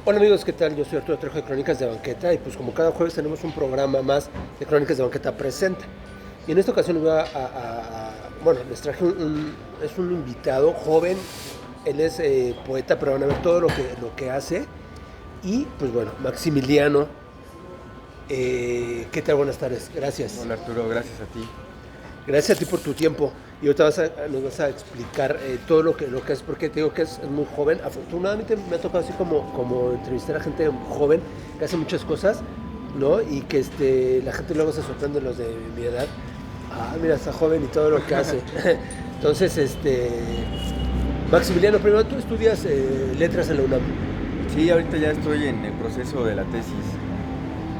Hola amigos, ¿qué tal? Yo soy Arturo Trejo de Crónicas de Banqueta y pues como cada jueves tenemos un programa más de Crónicas de Banqueta Presenta. Y en esta ocasión bueno, les traje es un invitado joven, él es poeta, pero van a ver todo lo que hace. Y pues bueno, Maximiliano, ¿qué tal? Buenas tardes, gracias. Hola Arturo, gracias a ti. Gracias a ti por tu tiempo. Y ahorita nos vas a explicar todo lo que es, porque te digo que es muy joven. Afortunadamente me ha tocado así como entrevistar a gente joven que hace muchas cosas, ¿no? Y que la gente luego se sorprende los de mi edad. Ah, mira, está joven y todo lo que hace. Entonces, Maximiliano, primero tú estudias letras en la UNAM. Sí, ahorita ya estoy en el proceso de la tesis.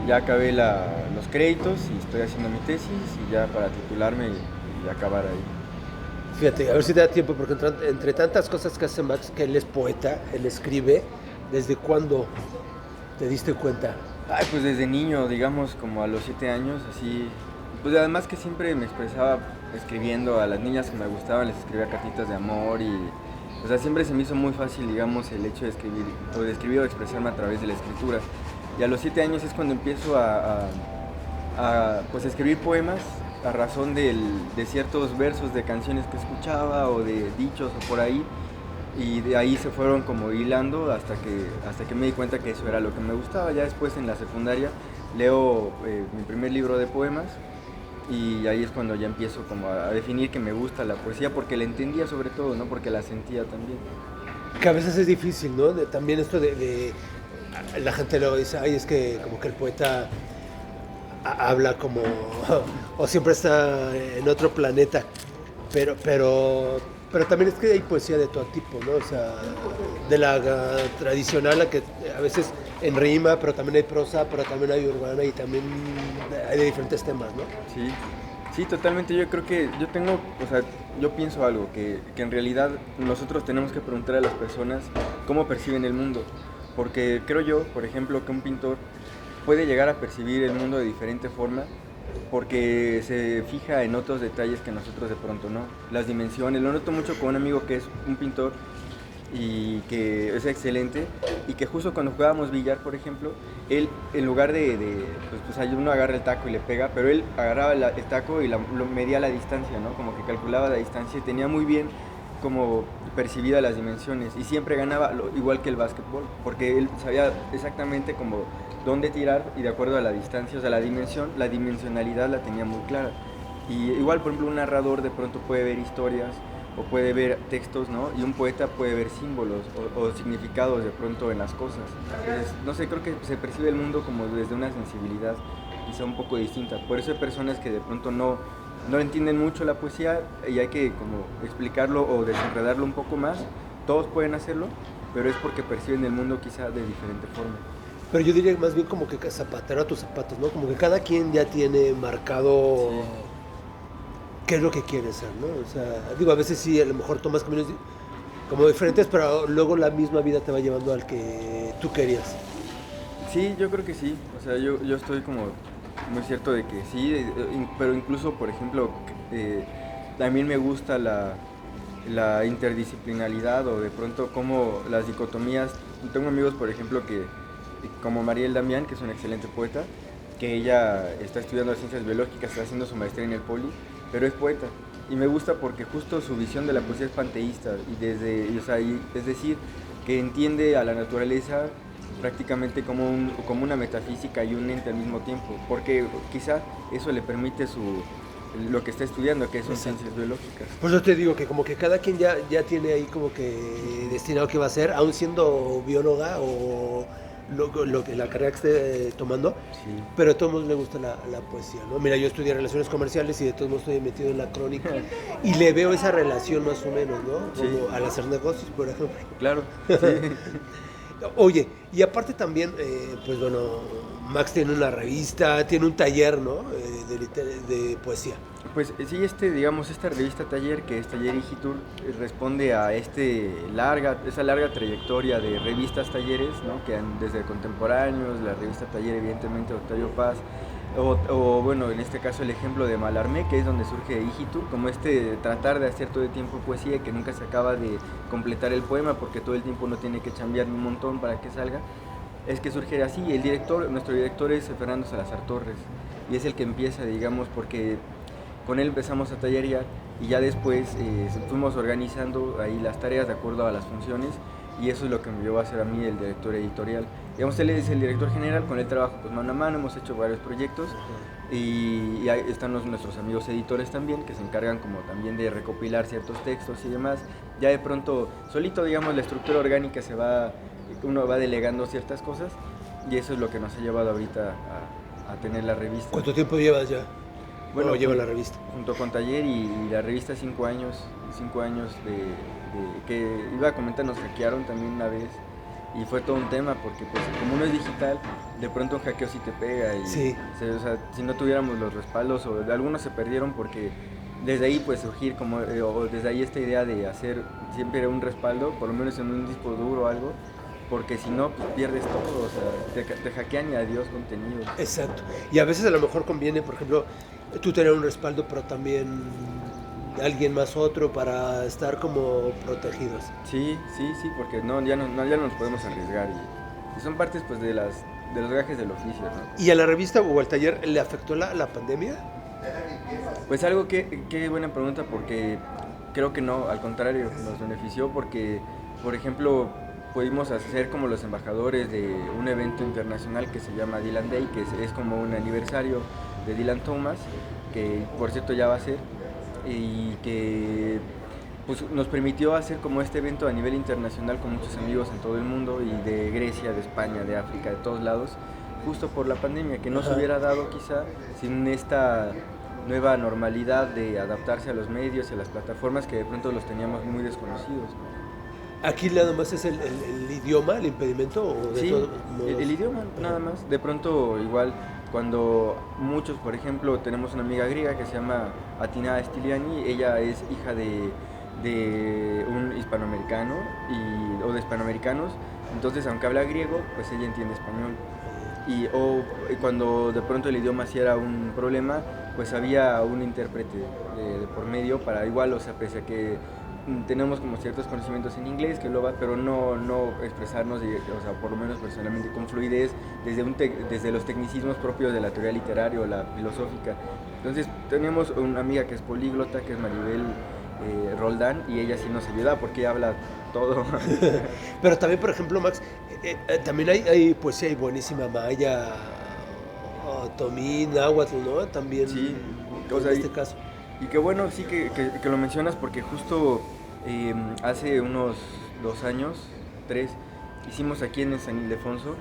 Ya acabé los créditos y estoy haciendo mi tesis y ya para titularme y acabar ahí. Fíjate, a ver si te da tiempo, porque entre tantas cosas que hace Max, que él es poeta, él escribe, ¿desde cuándo te diste cuenta? Ay, pues desde niño, digamos como a los 7 años, así. Pues además que siempre me expresaba escribiendo a las niñas que me gustaban, les escribía cartitas de amor y... O sea, siempre se me hizo muy fácil, digamos, el hecho de escribir o expresarme a través de la escritura. Y a los 7 años es cuando empiezo pues, a escribir poemas a razón de ciertos versos de canciones que escuchaba o de dichos o por ahí. Y de ahí se fueron como hilando hasta que me di cuenta que eso era lo que me gustaba. Ya después en la secundaria leo mi primer libro de poemas y ahí es cuando ya empiezo como a definir que me gusta la poesía porque la entendía sobre todo, ¿no? Porque la sentía también. Que a veces es difícil, ¿no? También esto la gente lo dice, ay, es que como que el poeta habla como, o siempre está en otro planeta, pero también es que hay poesía de todo tipo, ¿no? O sea, de la tradicional, la que a veces en rima, pero también hay prosa, pero también hay urbana y también hay de diferentes temas, ¿no? Sí, sí, totalmente. Yo creo que yo tengo, o sea, yo pienso algo, que en realidad nosotros tenemos que preguntar a las personas cómo perciben el mundo. Porque creo yo, por ejemplo, que un pintor puede llegar a percibir el mundo de diferente forma porque se fija en otros detalles que nosotros de pronto no. Las dimensiones, lo noto mucho con un amigo que es un pintor y que es excelente y que justo cuando jugábamos billar, por ejemplo, él en lugar pues ahí uno agarra el taco y le pega, pero él agarraba el taco y lo medía la distancia, ¿no? Como que calculaba la distancia y tenía muy bien como percibida las dimensiones y siempre ganaba igual que el básquetbol, porque él sabía exactamente como dónde tirar y de acuerdo a la distancia, o sea, la dimensionalidad la tenía muy clara. Y igual, por ejemplo, un narrador de pronto puede ver historias o puede ver textos, ¿no? Y un poeta puede ver símbolos o significados de pronto en las cosas. Entonces, no sé, creo que se percibe el mundo como desde una sensibilidad quizá un poco distinta. Por eso hay personas que de pronto no entienden mucho la poesía y hay que como explicarlo o desenredarlo un poco más. Todos pueden hacerlo, pero es porque perciben el mundo quizá de diferente forma. Pero yo diría más bien como que zapatero a tus zapatos, ¿no? Como que cada quien ya tiene marcado Sí. qué es lo que quiere ser, ¿no? O sea, digo, a veces sí, a lo mejor tomas caminos como diferentes, pero luego la misma vida te va llevando al que tú querías. Sí, yo creo que sí. O sea, yo estoy como muy cierto de que sí, pero incluso, por ejemplo, también me gusta la interdisciplinaridad o de pronto como las dicotomías. Tengo amigos, por ejemplo, que como Mariel Damián, que es una excelente poeta, que ella está estudiando ciencias biológicas, está haciendo su maestría en el Poli, pero es poeta. Y me gusta porque justo su visión de la poesía es panteísta, o sea, es decir, que entiende a la naturaleza prácticamente como una metafísica y un ente al mismo tiempo, porque quizá eso le permite lo que está estudiando, que son Exacto. ciencias biológicas. Por eso te digo que como que cada quien ya tiene ahí como que destinado qué va a ser, aún siendo bióloga o lo que la carrera que esté tomando, Sí. pero a todos le gusta la poesía, ¿no? Mira, yo estudié relaciones comerciales y de todos modos estoy metido en la crónica y le veo esa relación más o menos, ¿no? Sí, Como al hacer negocios, por ejemplo. claro, sí. Oye, y aparte también, pues bueno, Max tiene una revista, tiene un taller, ¿no? De poesía. Pues sí, digamos, esta revista Taller, que es Taller Igitur, responde a esa larga trayectoria de revistas talleres, ¿no? Que han desde contemporáneos, la revista Taller, evidentemente, Octavio Paz, bueno, en este caso el ejemplo de Malarmé, que es donde surge Igitur, como tratar de hacer todo el tiempo poesía y que nunca se acaba de completar el poema porque todo el tiempo uno tiene que chambear un montón para que salga. es que surge así. Nuestro director es Fernando Salazar Torres y es el que empieza, digamos, porque con él empezamos a tallerear y ya después fuimos organizando ahí las tareas de acuerdo a las funciones y eso es lo que me llevó a ser a mí el director editorial. Digamos, él es el director general, con él trabajo pues mano a mano, hemos hecho varios proyectos y ahí están nuestros amigos editores también que se encargan como también de recopilar ciertos textos y demás. Ya de pronto, solito digamos, la estructura orgánica uno va delegando ciertas cosas y eso es lo que nos ha llevado ahorita a tener la revista. ¿Cuánto tiempo llevas ya? Bueno, lleva la revista. Junto con Taller y la revista 5 años que iba a comentar, nos hackearon también una vez y fue todo un tema porque pues como uno es digital, de pronto un hackeo sí te pega y sí. O sea, si no tuviéramos los respaldos o algunos se perdieron porque desde ahí pues surgir como o desde ahí esta idea de hacer siempre un respaldo, por lo menos en un disco duro o algo, porque si no, pues pierdes todo, o sea, te hackean y adiós contenido. Exacto. Y a veces a lo mejor conviene, por ejemplo, tú tener un respaldo, pero también alguien más otro para estar como protegidos. Sí, porque ya no nos podemos arriesgar y son partes pues de los gajes del oficio, ¿no? ¿Y a la revista o al taller le afectó la pandemia? Pues algo que buena pregunta porque creo que no, al contrario, nos benefició porque, por ejemplo, pudimos ser como los embajadores de un evento internacional que se llama Dylan Day, que es como un aniversario de Dylan Thomas, que por cierto ya va a ser, y que pues, nos permitió hacer como este evento a nivel internacional con muchos amigos en todo el mundo y de Grecia, de España, de África, de todos lados, justo por la pandemia, que no se hubiera dado quizá sin esta nueva normalidad de adaptarse a los medios y a las plataformas que de pronto los teníamos muy desconocidos. ¿Aquí nada más es el idioma, el impedimento? ¿O de sí, todo? El idioma, nada más. De pronto, igual, cuando muchos, por ejemplo, tenemos una amiga griega que se llama Atina Stiliani, ella es hija de un hispanoamericano o de hispanoamericanos, entonces aunque habla griego, pues ella entiende español. O cuando de pronto el idioma sí era un problema, pues había un intérprete de por medio para igual, o sea, pese a que tenemos como ciertos conocimientos en inglés, pero no expresarnos, o sea, por lo menos personalmente con fluidez desde los tecnicismos propios de la teoría literaria o la filosófica. Entonces tenemos una amiga que es políglota, que es Maribel Roldán, y ella sí nos ayuda porque habla todo. Pero también, por ejemplo, Max, también hay poesía y buenísima maya, otomí, náhuatl, ¿no? También sí, en este caso. Y qué bueno, sí, que lo mencionas porque justo hace unos 2 años, 3, hicimos aquí en San Ildefonso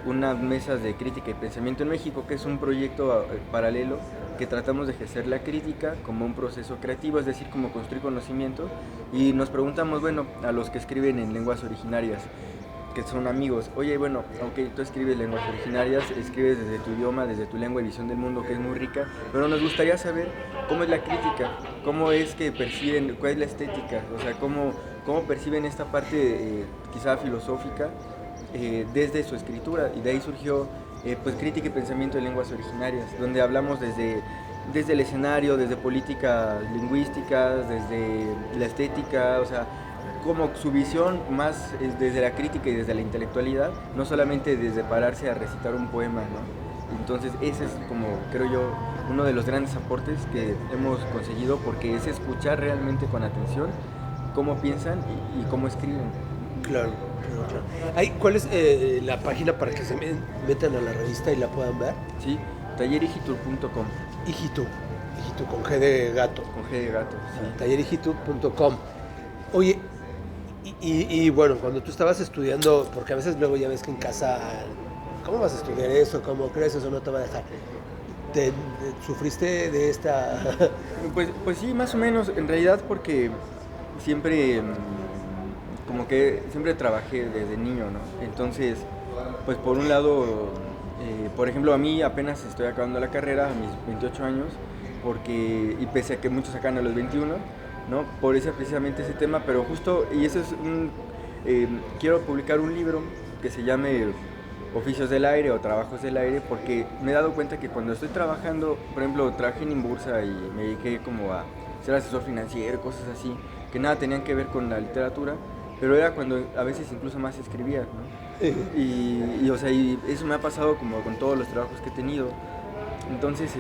unas mesas de crítica y pensamiento en México, que es un proyecto paralelo que tratamos de ejercer la crítica como un proceso creativo, es decir, como construir conocimiento, y nos preguntamos, bueno, a los que escriben en lenguas originarias, que son amigos, oye, bueno, aunque tú escribes lenguas originarias, escribes desde tu idioma, desde tu lengua y visión del mundo, que es muy rica, pero nos gustaría saber cómo es la crítica, cómo es que perciben, cuál es la estética, o sea, cómo perciben esta parte quizá filosófica desde su escritura, y de ahí surgió pues crítica y pensamiento de lenguas originarias, donde hablamos desde el escenario, desde políticas lingüísticas, desde la estética, o sea, como su visión más es desde la crítica y desde la intelectualidad, no solamente desde pararse a recitar un poema, ¿no? Entonces ese es como, creo yo, uno de los grandes aportes que hemos conseguido, porque es escuchar realmente con atención cómo piensan y cómo escriben. Claro. ¿Cuál es la página para que se metan a la revista y la puedan ver? Sí, tallerigitur.com. Hijitu con G de gato. Con G de gato, sí. Tallerigitur.com. Oye, y bueno, cuando tú estabas estudiando, porque a veces luego ya ves que en casa, ¿cómo vas a estudiar eso? ¿Cómo crees eso? No te va a dejar. ¿Sufriste de esta...? Pues sí, más o menos, en realidad, porque siempre, como que siempre trabajé desde niño, ¿no? Entonces, pues por un lado, por ejemplo, a mí apenas estoy acabando la carrera a mis 28 años, y pese a que muchos sacan a los 21, ¿no? Por eso precisamente ese tema, pero justo, y eso es quiero publicar un libro que se llame Oficios del Aire o Trabajos del Aire, porque me he dado cuenta que cuando estoy trabajando, por ejemplo, trabajé en Inbursa y me dediqué como a ser asesor financiero, cosas así, que nada tenían que ver con la literatura, pero era cuando a veces incluso más escribía, ¿no? O sea, y eso me ha pasado como con todos los trabajos que he tenido. Entonces,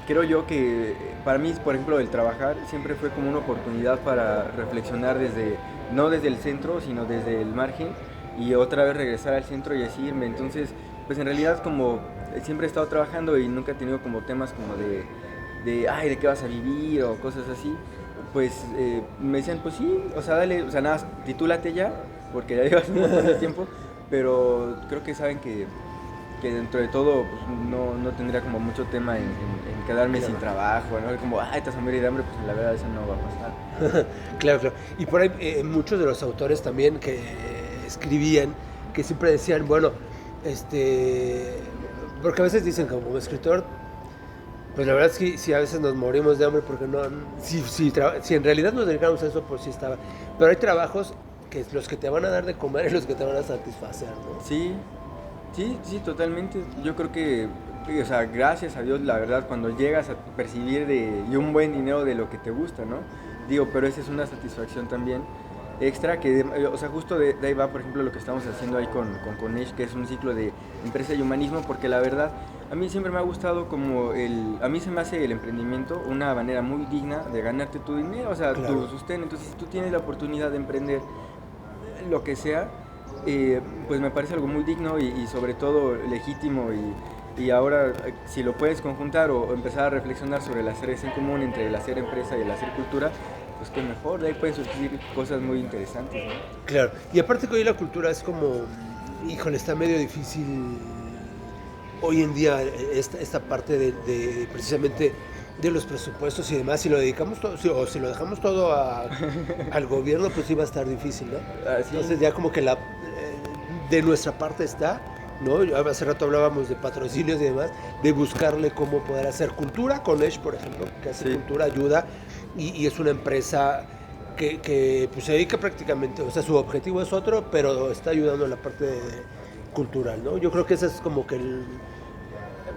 creo yo que para mí, por ejemplo, el trabajar siempre fue como una oportunidad para reflexionar no desde el centro, sino desde el margen, y otra vez regresar al centro y así irme. Entonces, pues en realidad como siempre he estado trabajando y nunca he tenido como temas como ay, ¿de qué vas a vivir? O cosas así. Pues me decían, pues sí, o sea, dale, o sea, nada, titúlate ya, porque ya llevas un montón de tiempo, pero creo que saben que dentro de todo pues, no tendría como mucho tema en quedarme sin trabajo, ¿no? Como, ay, te vas a morir de hambre, pues la verdad eso no va a pasar. Claro, claro. Y por ahí muchos de los autores también que escribían, que siempre decían, bueno, porque a veces dicen como escritor, pues la verdad es que si a veces nos morimos de hambre porque no, si en realidad nos dedicamos a eso, pues sí estaba. Pero hay trabajos que es los que te van a dar de comer y los que te van a satisfacer, ¿no? Sí, sí, totalmente. Yo creo que, o sea, gracias a Dios, la verdad, cuando llegas a percibir y un buen dinero de lo que te gusta, ¿no? Digo, pero esa es una satisfacción también extra o sea, justo de ahí va, por ejemplo, lo que estamos haciendo ahí con Conesh, que es un ciclo de empresa y humanismo, porque la verdad, a mí siempre me ha gustado a mí se me hace el emprendimiento una manera muy digna de ganarte tu dinero, o sea, Claro. tu sustento. Entonces, si tú tienes la oportunidad de emprender lo que sea, pues me parece algo muy digno y sobre todo legítimo y ahora si lo puedes conjuntar o empezar a reflexionar sobre el hacer en común entre el hacer empresa y el hacer cultura, pues qué mejor, de ahí pueden surgir cosas muy interesantes, ¿no? Claro. Y aparte que hoy la cultura es como, híjole, está medio difícil hoy en día esta parte de precisamente de los presupuestos y demás, si lo dedicamos todo, o si lo dejamos todo al gobierno, pues sí va a estar difícil, ¿no? Así. Entonces ya como que de nuestra parte está, ¿no? Hace rato hablábamos de patrocinios y demás, de buscarle cómo poder hacer cultura con Edge, por ejemplo, que hace cultura, ayuda, y es una empresa que pues, se dedica prácticamente, o sea, su objetivo es otro, pero está ayudando en la parte cultural, ¿no? Yo creo que ese es como que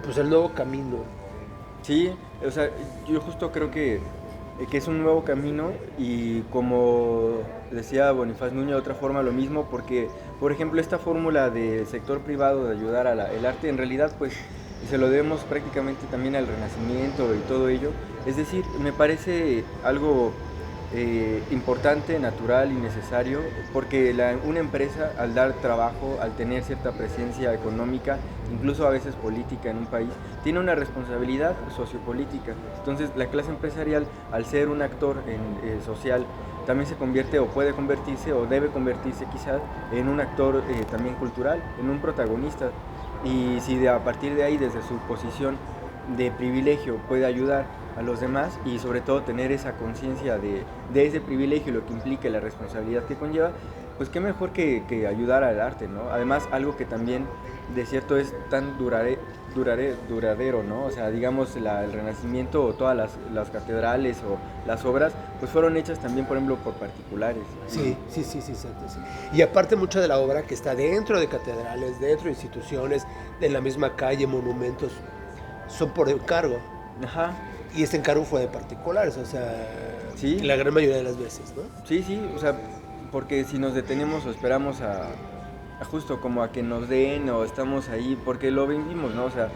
pues el nuevo camino. Sí, o sea, yo justo creo que es un nuevo camino y como decía Bonifaz Nuño, de otra forma lo mismo, porque, por ejemplo, esta fórmula del sector privado de ayudar el arte, en realidad, pues, se lo debemos prácticamente también al Renacimiento y todo ello. Es decir, me parece algo importante, natural y necesario, porque una empresa al dar trabajo, al tener cierta presencia económica, incluso a veces política en un país, tiene una responsabilidad sociopolítica. Entonces la clase empresarial, al ser un actor social, también se convierte o puede convertirse o debe convertirse quizás en un actor también cultural, en un protagonista. Y si a partir de ahí, desde su posición de privilegio, puede ayudar a los demás y sobre todo tener esa conciencia de ese privilegio y lo que implica la responsabilidad que conlleva, pues qué mejor que ayudar al arte, ¿no? Además, algo que también de cierto es tan duradero, ¿no? O sea, digamos, el Renacimiento o todas las catedrales o las obras, pues fueron hechas también, por ejemplo, por particulares. Sí, exacto, sí. Y aparte mucha de la obra que está dentro de catedrales, dentro de instituciones, en la misma calle, monumentos, son por encargo. Ajá. Y este encargo fue de particulares, o sea, sí, la gran mayoría de las veces, ¿no? Sí, o sea, porque si nos detenemos o esperamos a justo como a que nos den o estamos ahí, porque lo vivimos, ¿no? O sea,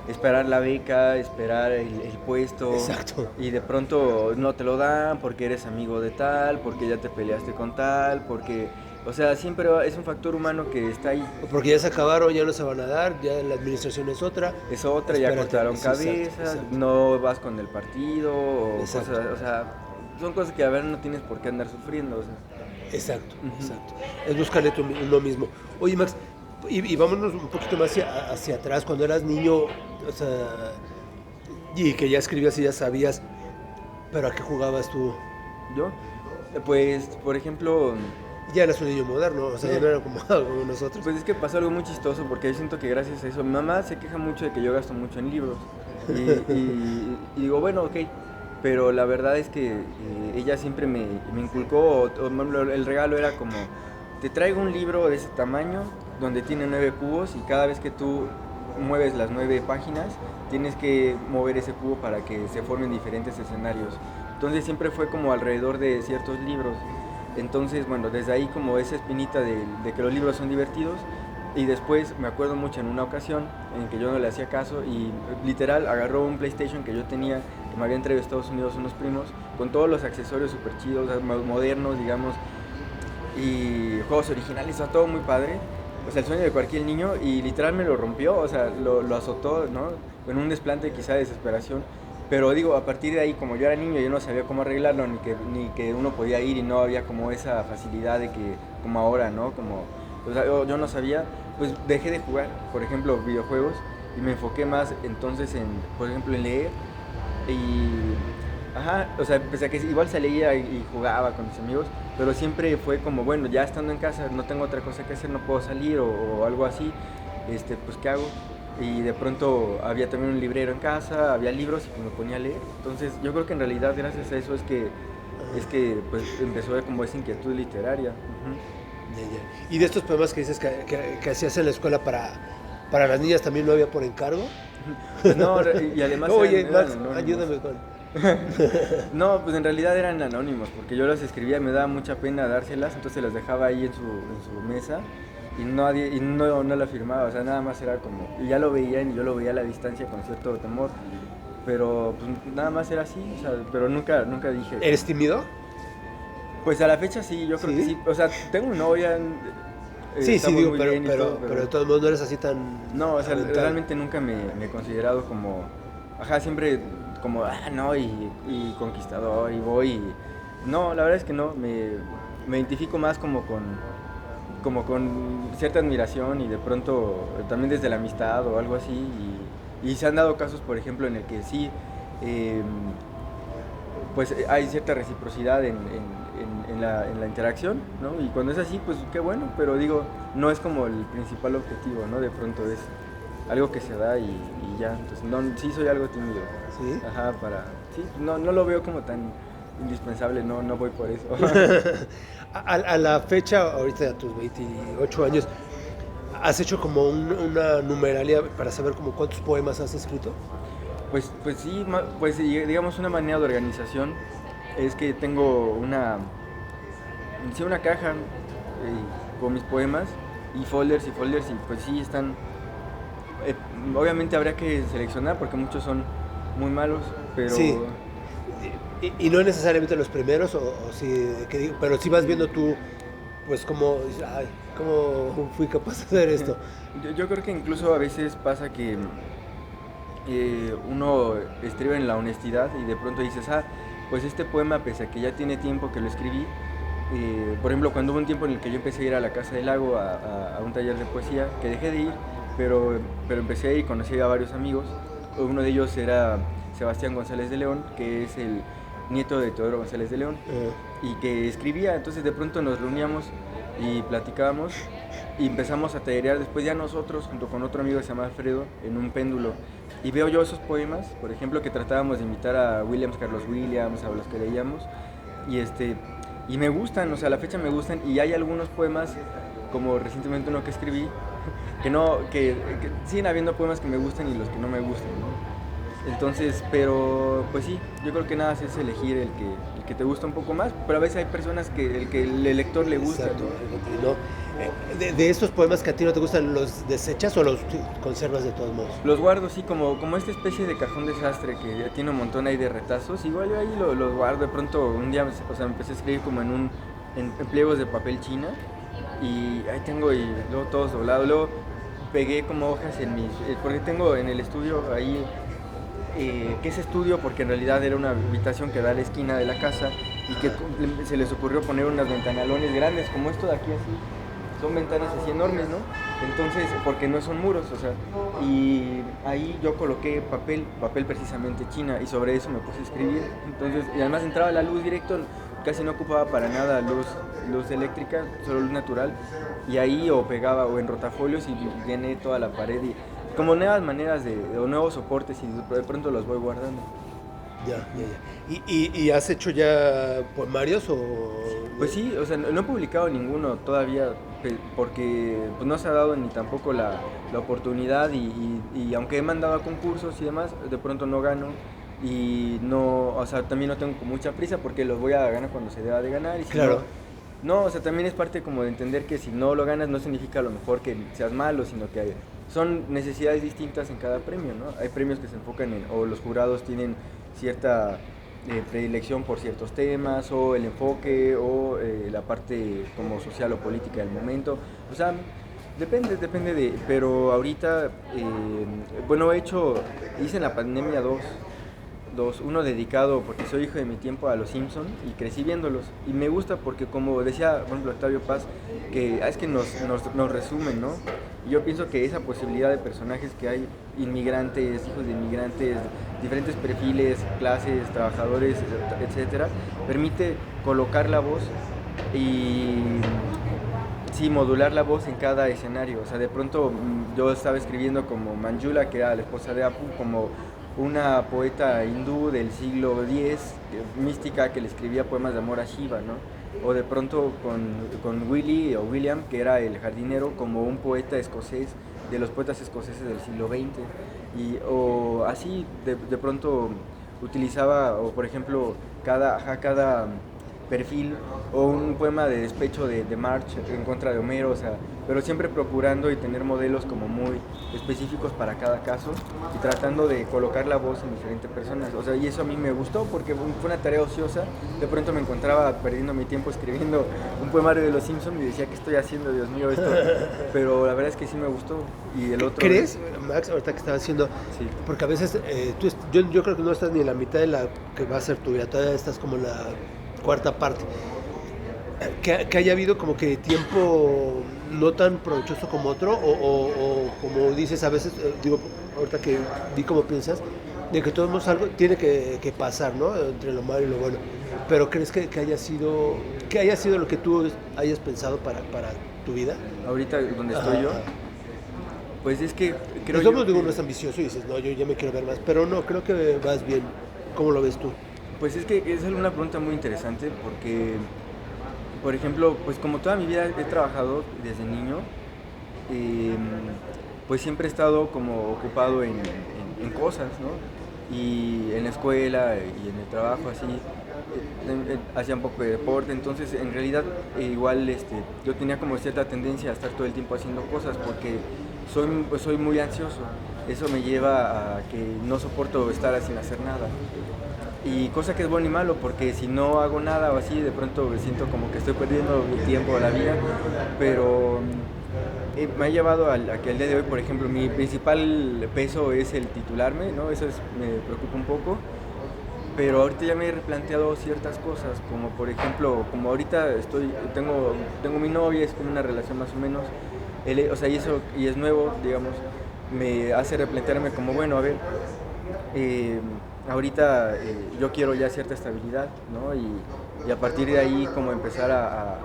esperar la beca, esperar el puesto. Exacto. Y de pronto no te lo dan porque eres amigo de tal, porque ya te peleaste con tal, porque... O sea, siempre es un factor humano que está ahí. Porque ya se acabaron, ya no se van a dar, ya la administración es otra. Es otra, ya cortaron cabezas, exacto. No vas con el partido, o cosas, o sea, son cosas que a ver no tienes por qué andar sufriendo, o sea. Exacto. Es buscarle uno mismo. Oye, Max, y vámonos un poquito más hacia atrás, cuando eras niño, o sea, y que ya escribías y ya sabías, pero ¿a qué jugabas tú? ¿Yo? Pues, por ejemplo... Ya eras un niño moderno, o sea, ya no era como nosotros. Pues es que pasó algo muy chistoso, porque yo siento que gracias a eso, mi mamá se queja mucho de que yo gasto mucho en libros, y digo, bueno, ok, pero la verdad es que ella siempre me inculcó, el regalo era como, te traigo un libro de ese tamaño, donde tiene 9 cubos, y cada vez que tú mueves las 9 páginas, tienes que mover ese cubo para que se formen diferentes escenarios. Entonces siempre fue como alrededor de ciertos libros. Entonces, bueno, desde ahí como esa espinita de que los libros son divertidos. Y después me acuerdo mucho en una ocasión en que yo no le hacía caso y literal agarró un PlayStation que yo tenía, que me habían traído de Estados Unidos unos primos, con todos los accesorios súper chidos, modernos, digamos, y juegos originales, o sea, todo muy padre. O sea, el sueño de cualquier niño, y literal me lo rompió, o sea, lo azotó, ¿no? En un desplante quizá de desesperación. Pero digo, a partir de ahí, como yo era niño, yo no sabía cómo arreglarlo, ni que uno podía ir y no había como esa facilidad de que, como ahora, ¿no? Como, o sea, yo no sabía, pues dejé de jugar, por ejemplo, videojuegos, y me enfoqué más entonces en, por ejemplo, en leer. Y, ajá, o sea, pese a que igual salía y jugaba con mis amigos, pero siempre fue como, bueno, ya estando en casa, no tengo otra cosa que hacer, no puedo salir o algo así, pues ¿qué hago? Y de pronto había también un librero en casa, había libros y pues me ponía a leer. Entonces yo creo que en realidad gracias a eso es que pues empezó como esa inquietud literaria. Uh-huh. Ya, ya. Y de estos poemas que dices que hacías en la escuela para las niñas, ¿también no había por encargo? Pues no, y además Oye, eran Max, anónimos. ayúdame con... No, pues en realidad eran anónimos, porque yo los escribía, me daba mucha pena dárselas, entonces las dejaba ahí en su mesa y no la firmaba, o sea, nada más era como, y ya lo veían y yo lo veía a la distancia con cierto temor, pero pues nada más era así, o sea, pero nunca dije... ¿Eres tímido? Pues a la fecha sí, yo creo que sí, o sea, tengo novia, Sí, digo, muy pero bien y todo, de todos modos no eres así tan... no, o sea, aventado. realmente nunca me he considerado como, ajá, siempre como, no, y conquistador, y voy, no, la verdad es que no, me identifico más como con cierta admiración y de pronto también desde la amistad o algo así, y se han dado casos, por ejemplo, en el que sí, eh, pues hay cierta reciprocidad en la interacción, ¿no? Y cuando es así, pues qué bueno, pero digo, no es como el principal objetivo, ¿no? De pronto es algo que se da y ya, entonces no, sí soy algo tímido. ¿Sí? Ajá, sí, no lo veo como tan indispensable, no voy por eso. A la fecha, ahorita a tus 28 años, ¿has hecho como una numeralia para saber como cuántos poemas has escrito? Pues sí, pues digamos una manera de organización es que tengo una caja con mis poemas y folders y pues sí están, obviamente habría que seleccionar porque muchos son muy malos, pero Sí. Y no necesariamente los primeros, o sí, pero sí vas viendo tú, pues como, dices, ay, ¿cómo fui capaz de hacer esto? yo creo que incluso a veces pasa que uno escribe en la honestidad y de pronto dices, pues este poema, pese a que ya tiene tiempo que lo escribí, por ejemplo, cuando hubo un tiempo en el que yo empecé a ir a la Casa del Lago a un taller de poesía, que dejé de ir, pero empecé a ir y conocí a varios amigos. Uno de ellos era Sebastián González de León, que es el nieto de Teodoro González de León, y que escribía, entonces de pronto nos reuníamos y platicábamos y empezamos a tallerear después ya nosotros, junto con otro amigo que se llama Alfredo, en un péndulo. Y veo yo esos poemas, por ejemplo, que tratábamos de imitar a Carlos Williams, a los que leíamos, y me gustan, o sea, a la fecha me gustan, y hay algunos poemas, como recientemente uno que escribí, que siguen habiendo poemas que me gustan y los que no me gustan, ¿no? Entonces, pero pues sí, yo creo que nada es elegir el que te gusta un poco más, pero a veces hay personas que el lector le gusta. Exacto, ¿no? De estos poemas que a ti no te gustan, ¿los desechas o los conservas de todos modos? Los guardo, sí, como esta especie de cajón desastre que tiene un montón ahí de retazos, igual yo ahí los guardo. De pronto un día, o sea, empecé a escribir como en pliegos de papel china, y ahí tengo, y luego todos doblados, luego pegué como hojas porque tengo en el estudio ahí, que es estudio porque en realidad era una habitación que da a la esquina de la casa, y que se les ocurrió poner unas ventanalones grandes como esto de aquí así, son ventanas así enormes, ¿no? Entonces, porque no son muros, o sea, y ahí yo coloqué papel precisamente china, y sobre eso me puse a escribir. Entonces, y además entraba la luz directo, casi no ocupaba para nada luz eléctrica, solo luz natural, y ahí o pegaba o en rotafolios y llené toda la pared, y como nuevas maneras o nuevos soportes, y de pronto los voy guardando. Ya. ¿Y has hecho ya poemarios o...? Pues sí, o sea, no he publicado ninguno todavía, porque pues no se ha dado ni tampoco la oportunidad, y aunque he mandado a concursos y demás, de pronto no gano, y no, o sea, también no tengo mucha prisa porque los voy a ganar cuando se deba de ganar, y si Claro. no, No, o sea, también es parte como de entender que si no lo ganas no significa a lo mejor que seas malo, sino que son necesidades distintas en cada premio, ¿no? Hay premios que se enfocan en, o los jurados tienen cierta predilección por ciertos temas, o el enfoque, o la parte como social o política del momento. O sea, depende de, pero ahorita, bueno, hice en la pandemia dos, uno dedicado porque soy hijo de mi tiempo a los Simpson y crecí viéndolos y me gusta porque como decía por ejemplo Octavio Paz que es que nos resumen, ¿no? Y yo pienso que esa posibilidad de personajes que hay, inmigrantes, hijos de inmigrantes, diferentes perfiles, clases, trabajadores, etcétera, permite colocar la voz y sí, modular la voz en cada escenario. O sea, de pronto yo estaba escribiendo como Manjula, que era la esposa de Apu, como una poeta hindú del siglo X, mística, que le escribía poemas de amor a Shiva, ¿no? O de pronto con Willy o William, que era el jardinero, como un poeta escocés, de los poetas escoceses del siglo XX. O así, de pronto utilizaba, o por ejemplo, cada perfil o un poema de despecho de March en contra de Homero, o sea, pero siempre procurando y tener modelos como muy específicos para cada caso y tratando de colocar la voz en diferentes personas, o sea, y eso a mí me gustó porque fue una tarea ociosa, de pronto me encontraba perdiendo mi tiempo escribiendo un poemario de los Simpsons y decía, ¿qué estoy haciendo, Dios mío, esto? Pero la verdad es que sí me gustó. Y el otro... ¿Crees, Max, ahorita que estás haciendo? Sí. Porque a veces yo creo que no estás ni en la mitad de la que va a ser tu vida, todavía estás como en la cuarta parte. Que haya habido como que tiempo no tan provechoso como otro, o como dices a veces, digo, ahorita que vi cómo piensas, de que todos algo tiene que pasar, ¿no? Entre lo malo y lo bueno. Pero ¿crees que haya sido lo que tú hayas pensado para tu vida? Ahorita donde estoy yo, pues es que creo yo... digo, no es ambicioso y dices, no, yo ya me quiero ver más, pero no, creo que vas bien. ¿Cómo lo ves tú? Pues es que es una pregunta muy interesante porque, por ejemplo, pues como toda mi vida he trabajado desde niño, pues siempre he estado como ocupado en cosas, ¿no? Y en la escuela y en el trabajo así, hacía un poco de deporte, entonces en realidad igual yo tenía como cierta tendencia a estar todo el tiempo haciendo cosas porque soy muy ansioso, eso me lleva a que no soporto estar sin hacer nada. Y cosa que es bueno y malo, porque si no hago nada o así, de pronto me siento como que estoy perdiendo mi tiempo, la vida, pero me ha llevado a que al día de hoy, por ejemplo, mi principal peso es el titularme, ¿no? Eso me preocupa un poco, pero ahorita ya me he replanteado ciertas cosas, como por ejemplo, como ahorita tengo mi novia, es como una relación más o menos, o sea, y es nuevo, digamos, me hace replantearme como, bueno, a ver, ahorita yo quiero ya cierta estabilidad, ¿no? Y a partir de ahí como empezar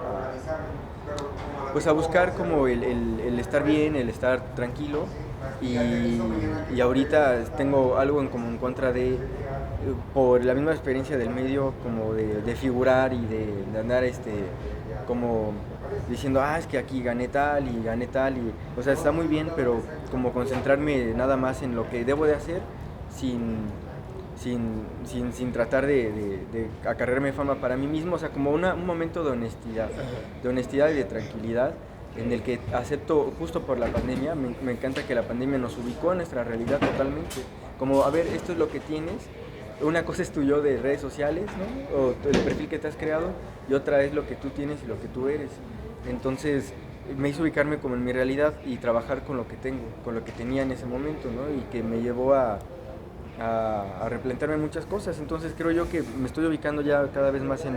pues a buscar como el estar bien, el estar tranquilo y ahorita tengo algo como en contra de, por la misma experiencia del medio, como de figurar y de andar como diciendo, es que aquí gané tal, o sea, está muy bien, pero como concentrarme nada más en lo que debo de hacer sin tratar de acarrearme fama para mí mismo, o sea, como un momento de honestidad y de tranquilidad, en el que acepto, justo por la pandemia, me encanta que la pandemia nos ubicó en nuestra realidad totalmente, como, a ver, esto es lo que tienes, una cosa es tu yo de redes sociales, ¿no? O el perfil que te has creado, y otra es lo que tú tienes y lo que tú eres. Entonces me hizo ubicarme como en mi realidad y trabajar con lo que tengo, con lo que tenía en ese momento, ¿no? Y que me llevó a replantearme muchas cosas. Entonces creo yo que me estoy ubicando ya cada vez más en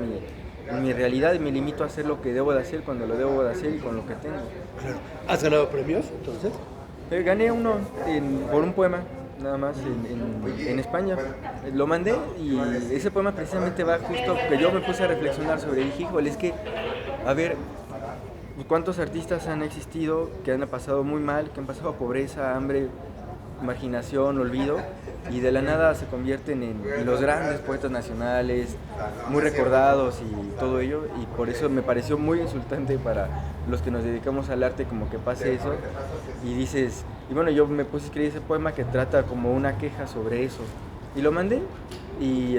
mi realidad y me limito a hacer lo que debo de hacer cuando lo debo de hacer y con lo que tengo. Claro. ¿Has ganado premios entonces? Gané uno por un poema, nada más, en España. Lo mandé y ese poema precisamente va justo que yo me puse a reflexionar sobre, dije, híjole, es que, a ver, ¿cuántos artistas han existido que han pasado muy mal, que han pasado pobreza, hambre, marginación, olvido, y de la nada se convierten en los grandes poetas nacionales, muy recordados y todo ello, y por eso me pareció muy insultante para los que nos dedicamos al arte como que pase eso, y dices, y bueno, yo me puse a escribir ese poema que trata como una queja sobre eso, y lo mandé, y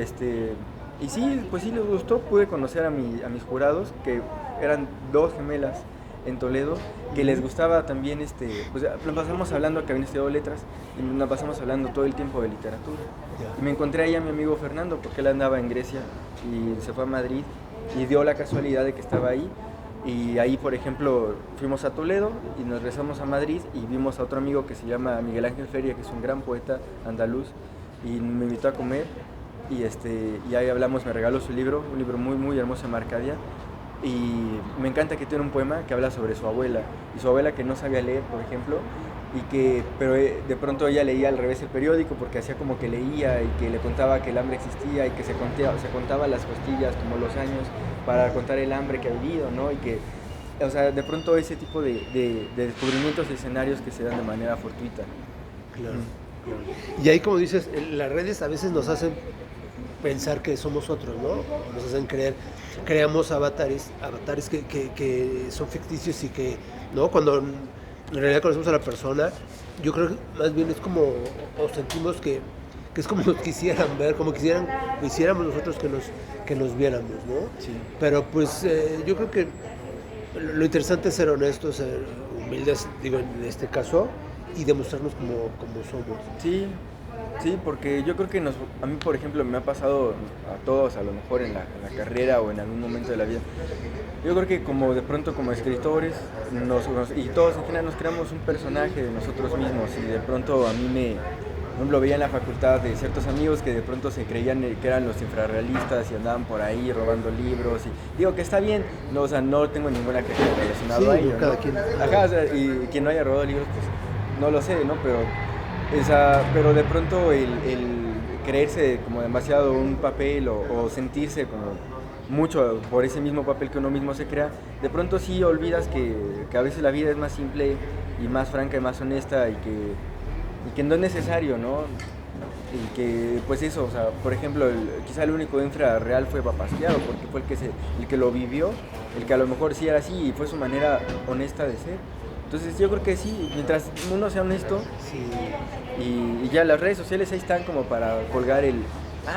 sí, pues sí les gustó, pude conocer a mis jurados, que eran dos gemelas en Toledo, que les gustaba también, pues nos pasamos hablando, que habían estudiado letras, y nos pasamos hablando todo el tiempo de literatura. Y me encontré ahí a mi amigo Fernando, porque él andaba en Grecia y se fue a Madrid, y dio la casualidad de que estaba ahí. Y ahí, por ejemplo, fuimos a Toledo y nos regresamos a Madrid y vimos a otro amigo que se llama Miguel Ángel Feria, que es un gran poeta andaluz, y me invitó a comer y ahí hablamos, me regaló su libro, un libro muy, muy hermoso de Marcadia, y me encanta que tiene un poema que habla sobre su abuela, y su abuela que no sabía leer, por ejemplo, pero de pronto ella leía al revés el periódico porque hacía como que leía y que le contaba que el hambre existía y que se contaba las costillas como los años para contar el hambre que ha vivido, ¿no? Y que, o sea, de pronto ese tipo de descubrimientos y escenarios que se dan de manera fortuita. Claro, claro. Y ahí, como dices, las redes a veces nos hacen pensar que somos otros, ¿no? Nos hacen creamos avatares que son ficticios y que, ¿no? Cuando en realidad conocemos a la persona, yo creo que más bien es como, o sentimos que es como nos quisieran ver, como quisiéramos nosotros que nos viéramos, ¿no? Sí. Pero pues yo creo que lo interesante es ser honestos, ser humildes, digo, en este caso, y demostrarnos como somos. Sí, sí, porque yo creo que a mí, por ejemplo, me ha pasado a todos, a lo mejor en la carrera o en algún momento de la vida. Yo creo que como de pronto como escritores y todos en general nos creamos un personaje de nosotros mismos, y de pronto a mí por ejemplo, veía en la facultad de ciertos amigos que de pronto se creían que eran los infrarrealistas y andaban por ahí robando libros, y digo que está bien, no, o sea, no tengo ninguna queja relacionada Sí, a ello, cada ¿no? quien. Ajá, o sea, y quien no haya robado libros, pues no lo sé, ¿no? Pero de pronto el creerse como demasiado un papel o sentirse como mucho por ese mismo papel que uno mismo se crea, de pronto sí olvidas que a veces la vida es más simple y más franca y más honesta, y que no es necesario, ¿no? Y que, pues eso, o sea, por ejemplo, quizá el único infra real fue Papasquiaro, porque fue el que lo vivió, el que a lo mejor sí era así y fue su manera honesta de ser. Entonces yo creo que sí, mientras uno sea honesto, Sí. y ya las redes sociales ahí están como para colgar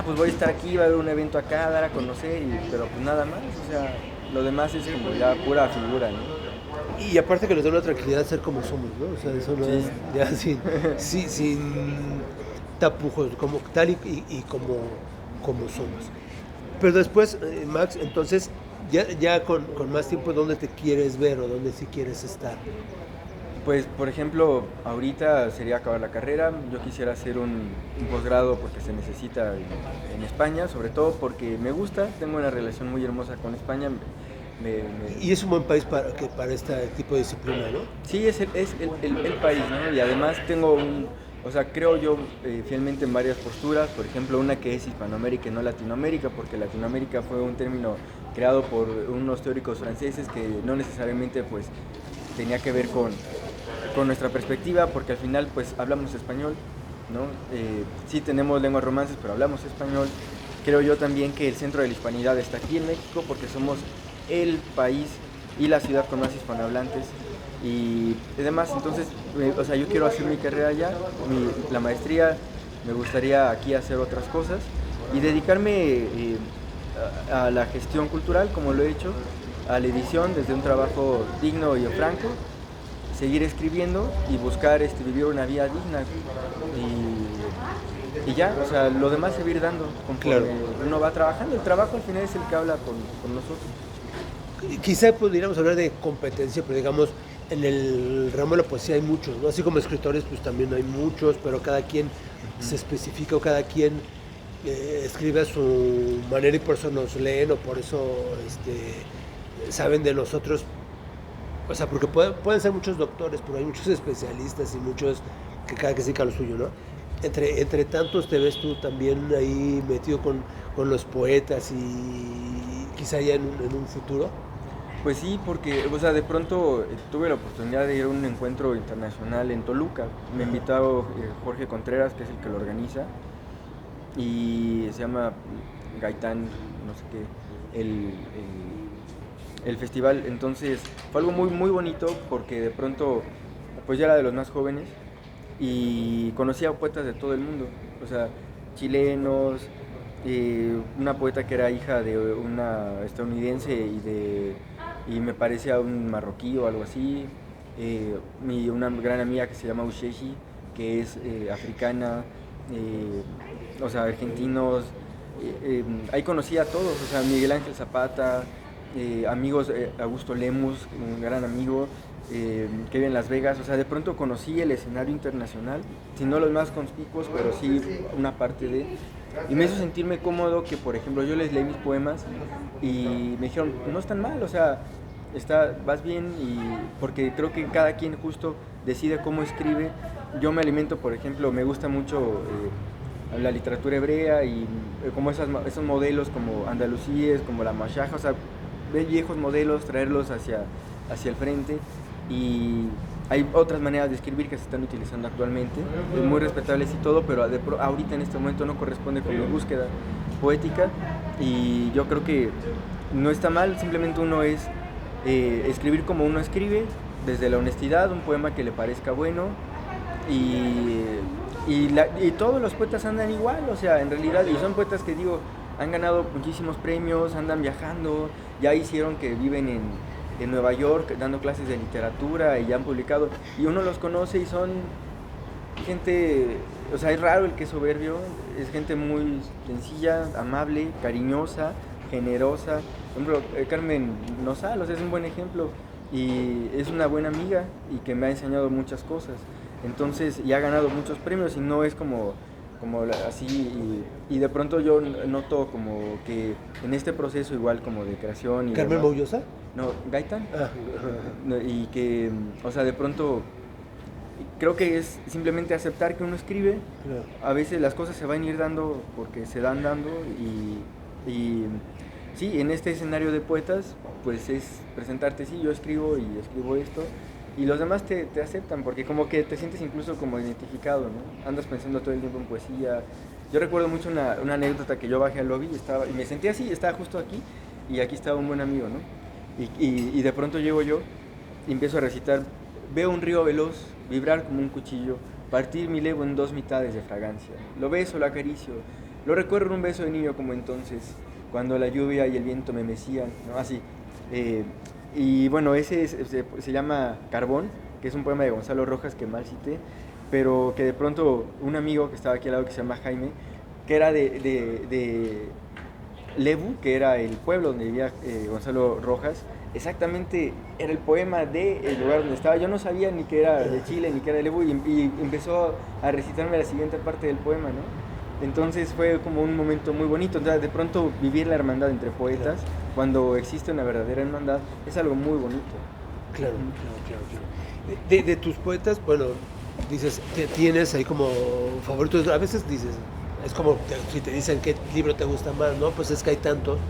pues voy a estar aquí, va a haber un evento acá, dar a conocer, pero pues nada más, o sea, lo demás es como ya pura figura, ¿no? Y aparte que nos da una tranquilidad ser como somos, ¿no? O sea, eso no Sí. es ya sin tapujos, como tal y como somos. Pero después, Max, entonces, ya con más tiempo, ¿dónde te quieres ver o dónde sí quieres estar? Pues, por ejemplo, ahorita sería acabar la carrera. Yo quisiera hacer un posgrado porque se necesita en España, sobre todo porque me gusta, tengo una relación muy hermosa con España. Y es un buen país para este tipo de disciplina, ¿no? Sí, es el país, ¿no? Y además tengo o sea, creo yo fielmente en varias posturas, por ejemplo, una que es Hispanoamérica y no Latinoamérica, porque Latinoamérica fue un término creado por unos teóricos franceses que no necesariamente pues tenía que ver con nuestra perspectiva, porque al final pues hablamos español, ¿no? Sí tenemos lenguas romances, pero hablamos español. Creo yo también que el centro de la hispanidad está aquí en México, porque somos el país y la ciudad con más hispanohablantes y demás. Entonces, o sea, yo quiero hacer mi carrera allá, la maestría, me gustaría aquí hacer otras cosas y dedicarme a la gestión cultural, como lo he hecho, a la edición desde un trabajo digno y franco, seguir escribiendo y buscar vivir una vida digna y ya, o sea, lo demás se va a ir dando conforme uno va trabajando. El trabajo al final es el que habla con nosotros. Quizá pudiéramos hablar de competencia, pero digamos, en el ramo de la poesía hay muchos, ¿no? Así como escritores, pues también hay muchos, pero cada quien se especifica o cada quien escribe a su manera y por eso nos leen o por eso saben de nosotros. O sea, porque pueden ser muchos doctores, pero hay muchos especialistas y muchos que cada que se dedica a lo suyo, ¿no? Entre tantos te ves tú también ahí metido con los poetas y quizá ya en un futuro. Pues sí, porque, o sea, de pronto tuve la oportunidad de ir a un encuentro internacional en Toluca. Me invitó Jorge Contreras, que es el que lo organiza, y se llama Gaitán, no sé qué, el festival. Entonces fue algo muy, muy bonito porque de pronto, pues ya era de los más jóvenes y conocía a poetas de todo el mundo, o sea, chilenos, una poeta que era hija de una estadounidense y y me parecía un marroquí o algo así. Una gran amiga que se llama Usheshi, que es africana, o sea, argentinos. Ahí conocí a todos, o sea, Miguel Ángel Zapata, amigos, Augusto Lemus, un gran amigo, que vive en Las Vegas. O sea, de pronto conocí el escenario internacional, si no los más conspicuos, pero sí una parte de... Y me hizo sentirme cómodo que, por ejemplo, yo les leí mis poemas y me dijeron, no están mal, o sea, vas bien, y porque creo que cada quien justo decide cómo escribe. Yo me alimento, por ejemplo, me gusta mucho la literatura hebrea y como esos modelos como andalusíes, como la mashaja, o sea, ver viejos modelos, traerlos hacia el frente. Y hay otras maneras de escribir que se están utilizando actualmente, muy respetables y todo, pero ahorita en este momento no corresponde con mi búsqueda poética, y yo creo que no está mal, simplemente uno es escribir como uno escribe, desde la honestidad, un poema que le parezca bueno, y todos los poetas andan igual, o sea, en realidad, y son poetas que digo, han ganado muchísimos premios, andan viajando, ya hicieron que viven en Nueva York dando clases de literatura y ya han publicado, y uno los conoce y son gente, o sea, es raro el que es soberbio, es gente muy sencilla, amable, cariñosa, generosa. Por ejemplo, Carmen Nosal, o sea, es un buen ejemplo y es una buena amiga y que me ha enseñado muchas cosas. Entonces, y ha ganado muchos premios y no es como así, y de pronto yo noto como que en este proceso igual como de creación y ¿Carmen Moullosa? No, Gaitán. No, y que, o sea, de pronto creo que es simplemente aceptar que uno escribe. Claro. A veces las cosas se van a ir dando porque se dan dando, y sí, en este escenario de poetas pues es presentarte, sí, yo escribo y escribo esto, y los demás te aceptan porque como que te sientes incluso como identificado, ¿no? Andas pensando todo el tiempo en poesía. Yo recuerdo mucho una anécdota que yo bajé al lobby y me sentía así, estaba justo aquí y aquí estaba un buen amigo, ¿no? Y de pronto llego yo y empiezo a recitar: veo un río veloz vibrar como un cuchillo, partir mi levo en dos mitades de fragancia, lo beso, lo acaricio, lo recuerdo en un beso de niño como entonces, cuando la lluvia y el viento me mecían, ¿no? Así. Y bueno, ese se llama Carbón, que es un poema de Gonzalo Rojas que mal cité, pero que de pronto un amigo que estaba aquí al lado, que se llama Jaime, que era de Lebu, que era el pueblo donde vivía Gonzalo Rojas, exactamente era el poema del lugar donde estaba. Yo no sabía ni que era de Chile ni que era de Lebu, y empezó a recitarme la siguiente parte del poema, ¿no? Entonces fue como un momento muy bonito. Entonces, de pronto vivir la hermandad entre poetas, cuando existe una verdadera hermandad, es algo muy bonito. Claro. De tus poetas, bueno, dices que tienes ahí como favoritos, a veces dices, es como si te dicen qué libro te gusta más, ¿no? Pues es que hay tantos.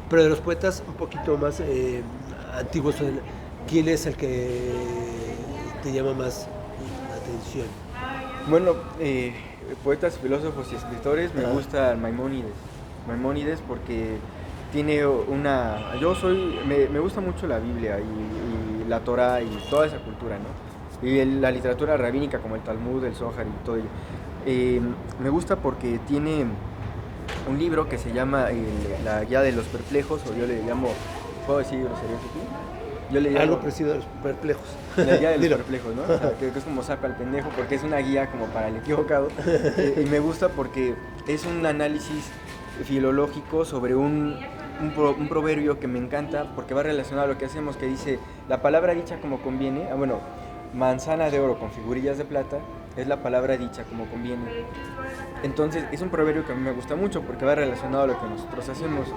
Pero de los poetas un poquito más antiguos, ¿quién es el que te llama más la atención? Bueno, poetas, filósofos y escritores, me gusta Maimónides porque tiene me gusta mucho la Biblia y la Torá y toda esa cultura, ¿no? Y la literatura rabínica como el Talmud, el Zohar y todo ello. Me gusta porque tiene un libro que se llama La Guía de los Perplejos, o yo le llamo, ¿puedo decir groserías aquí? Yo le llamo algo parecido a los perplejos. La Guía de los Perplejos, ¿no? O sea, que es como saca al pendejo, porque es una guía como para el equivocado. Y me gusta porque es un análisis filológico sobre un proverbio que me encanta, porque va relacionado a lo que hacemos, que dice: la palabra dicha como conviene, manzana de oro con figurillas de plata, es la palabra dicha como conviene. Entonces es un proverbio que a mí me gusta mucho porque va relacionado a lo que nosotros hacemos.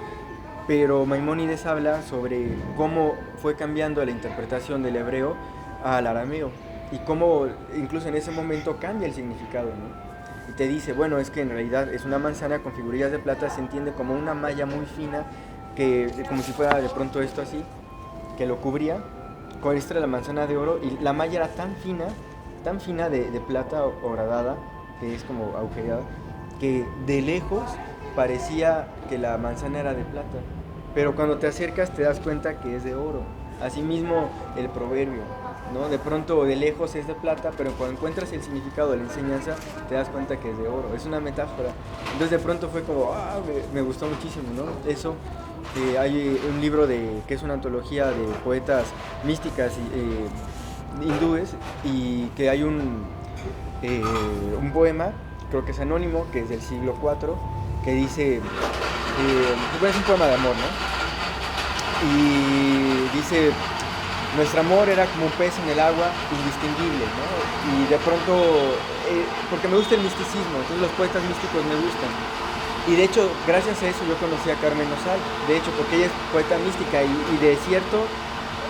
Pero Maimónides habla sobre cómo fue cambiando la interpretación del hebreo al arameo y cómo incluso en ese momento cambia el significado, ¿no? Y te dice, bueno, es que en realidad es una manzana con figurillas de plata, se entiende como una malla muy fina, que como si fuera de pronto esto así, que lo cubría. Con esta era la manzana de oro y la malla era tan fina de plata horadada, que es como agujereada, que de lejos parecía que la manzana era de plata, pero cuando te acercas te das cuenta que es de oro. Asimismo el proverbio, ¿no? De pronto de lejos es de plata, pero cuando encuentras el significado de la enseñanza te das cuenta que es de oro, es una metáfora. Entonces de pronto fue como, me gustó muchísimo, ¿no? Eso. hay un libro que es una antología de poetas místicas hindúes, y que hay un poema, creo que es anónimo, que es del siglo IV, que dice, es un poema de amor, ¿no? Y dice: nuestro amor era como un pez en el agua, indistinguible, ¿no? Y de pronto, porque me gusta el misticismo, entonces los poetas místicos me gustan. Y de hecho, gracias a eso yo conocí a Carmen Nosal, de hecho, porque ella es poeta mística, y de cierto,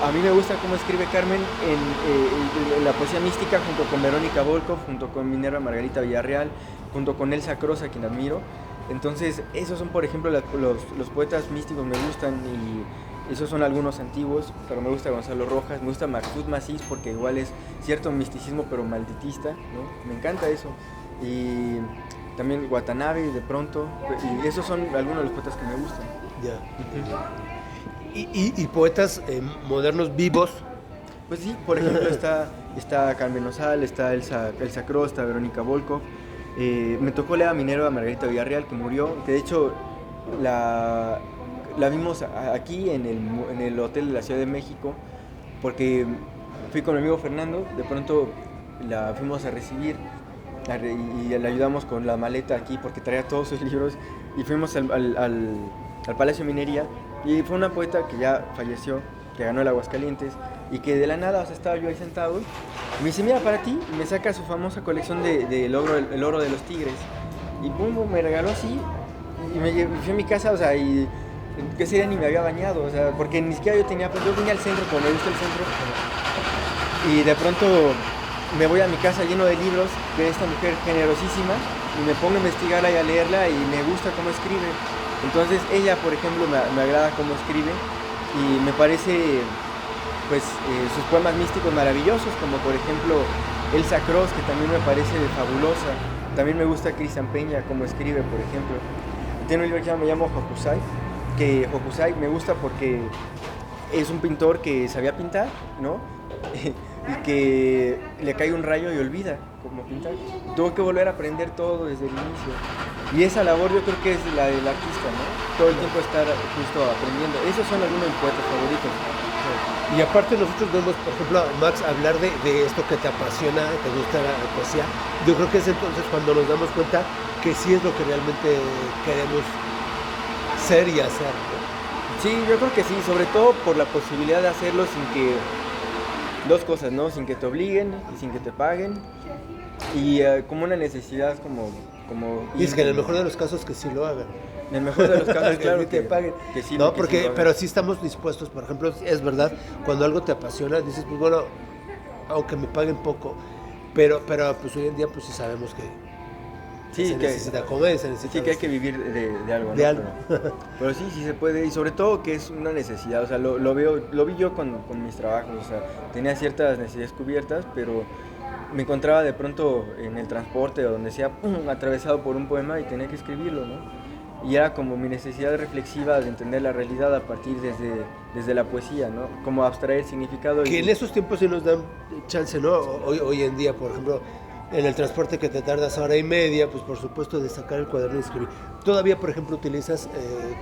a mí me gusta cómo escribe Carmen en la poesía mística, junto con Verónica Volkov, junto con Minerva Margarita Villarreal, junto con Elsa Cross, a quien admiro. Entonces, esos son, por ejemplo, los poetas místicos me gustan, y esos son algunos antiguos, pero me gusta Gonzalo Rojas, me gusta Mahfouz Massis, porque igual es cierto misticismo, pero malditista, ¿no? Me encanta eso. Y también Watanabe, de pronto, y esos son algunos de los poetas que me gustan. Ya. Y poetas modernos vivos. Pues sí, por ejemplo está Carmen Nosal, está Elsa Cross, está Verónica Volkov. Me tocó leer a Minerva Margarita Villarreal, que murió, que de hecho la vimos aquí en el hotel de la Ciudad de México, porque fui con mi amigo Fernando, de pronto la fuimos a recibir y le ayudamos con la maleta aquí porque traía todos sus libros, y fuimos al Palacio de Minería, y fue una poeta que ya falleció, que ganó el Aguascalientes, y que de la nada, o sea, estaba yo ahí sentado, y me dice: mira, para ti, y me saca su famosa colección el oro de los tigres, y pum, me regaló así, y fui a mi casa, o sea, y que ese día ni me había bañado, o sea, porque ni siquiera yo tenía, pues yo vine al centro, como me gusta el centro, y de pronto me voy a mi casa lleno de libros de esta mujer generosísima, y me pongo a investigarla y a leerla, y me gusta cómo escribe. Entonces ella, por ejemplo, me agrada cómo escribe, y me parece, pues, sus poemas místicos maravillosos, como por ejemplo Elsa Cross, que también me parece fabulosa. También me gusta Cristian Peña, cómo escribe, por ejemplo. Tiene un libro que me llama Hokusai, que Hokusai me gusta porque es un pintor que sabía pintar, ¿no? Y que le cae un rayo y olvida cómo pintar. Tuvo que volver a aprender todo desde el inicio. Y esa labor yo creo que es la del artista, ¿no? Todo el tiempo estar justo aprendiendo. Esos son algunos de mis poetas favoritos. Y aparte nosotros vemos, por ejemplo, a Max hablar de esto que te apasiona, te gusta la poesía. Yo creo que es entonces cuando nos damos cuenta que sí es lo que realmente queremos ser y hacer, ¿no? Sí, yo creo que sí, sobre todo por la posibilidad de hacerlo sin que... Dos cosas, ¿no? Sin que te obliguen y sin que te paguen. Y como una necesidad como Y es que en el mejor de los casos que sí lo hagan. En el mejor de los casos, claro, que te paguen. Que sí, no, que porque, sí lo pero sí estamos dispuestos, por ejemplo, es verdad, cuando algo te apasiona, dices, pues bueno, aunque me paguen poco, pero pues hoy en día pues sí sabemos que sí, se necesita comer, se necesita... Sí, que hay que vivir de algo, ¿no? De algo. Pero sí se puede, y sobre todo que es una necesidad, o sea, lo vi yo con mis trabajos, o sea, tenía ciertas necesidades cubiertas, pero me encontraba de pronto en el transporte o donde sea, ¡pum!, atravesado por un poema y tenía que escribirlo, ¿no? Y era como mi necesidad reflexiva de entender la realidad a partir desde la poesía, ¿no? Como abstraer el significado. Que en esos tiempos sí nos dan chance, ¿no? Hoy en día, por ejemplo, en el transporte que te tardas hora y media, pues por supuesto de sacar el cuaderno y escribir. ¿Todavía, por ejemplo, utilizas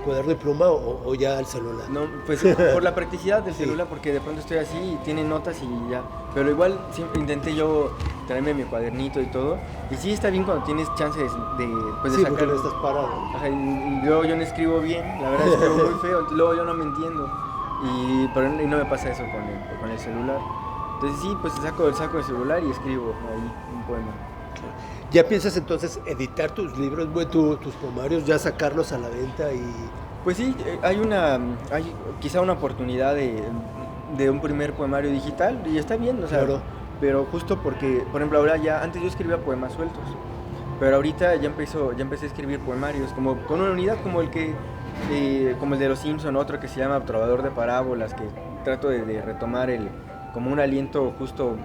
cuaderno y pluma o ya el celular? No, pues por la practicidad del celular, porque de pronto estoy así y tiene notas y ya. Pero igual siempre intenté yo traerme mi cuadernito y todo. Y sí está bien cuando tienes chances de sí, sacar. porque no estás parado. Ajá, y luego yo no escribo bien, la verdad escribo muy feo, luego yo no me entiendo. Y no me pasa eso con el celular. Entonces sí, pues saco el celular y escribo ahí un poema. ¿Ya piensas entonces editar tus libros, tus poemarios, ya sacarlos a la venta y...? Pues sí, hay quizá una oportunidad de un primer poemario digital y está bien, o sea, claro. Pero justo porque, por ejemplo, ahora antes yo escribía poemas sueltos, pero ahorita ya empecé a escribir poemarios, como con una unidad como el de Los Simpson, otro que se llama Trovador de Parábolas, que trato de retomar como un aliento justo,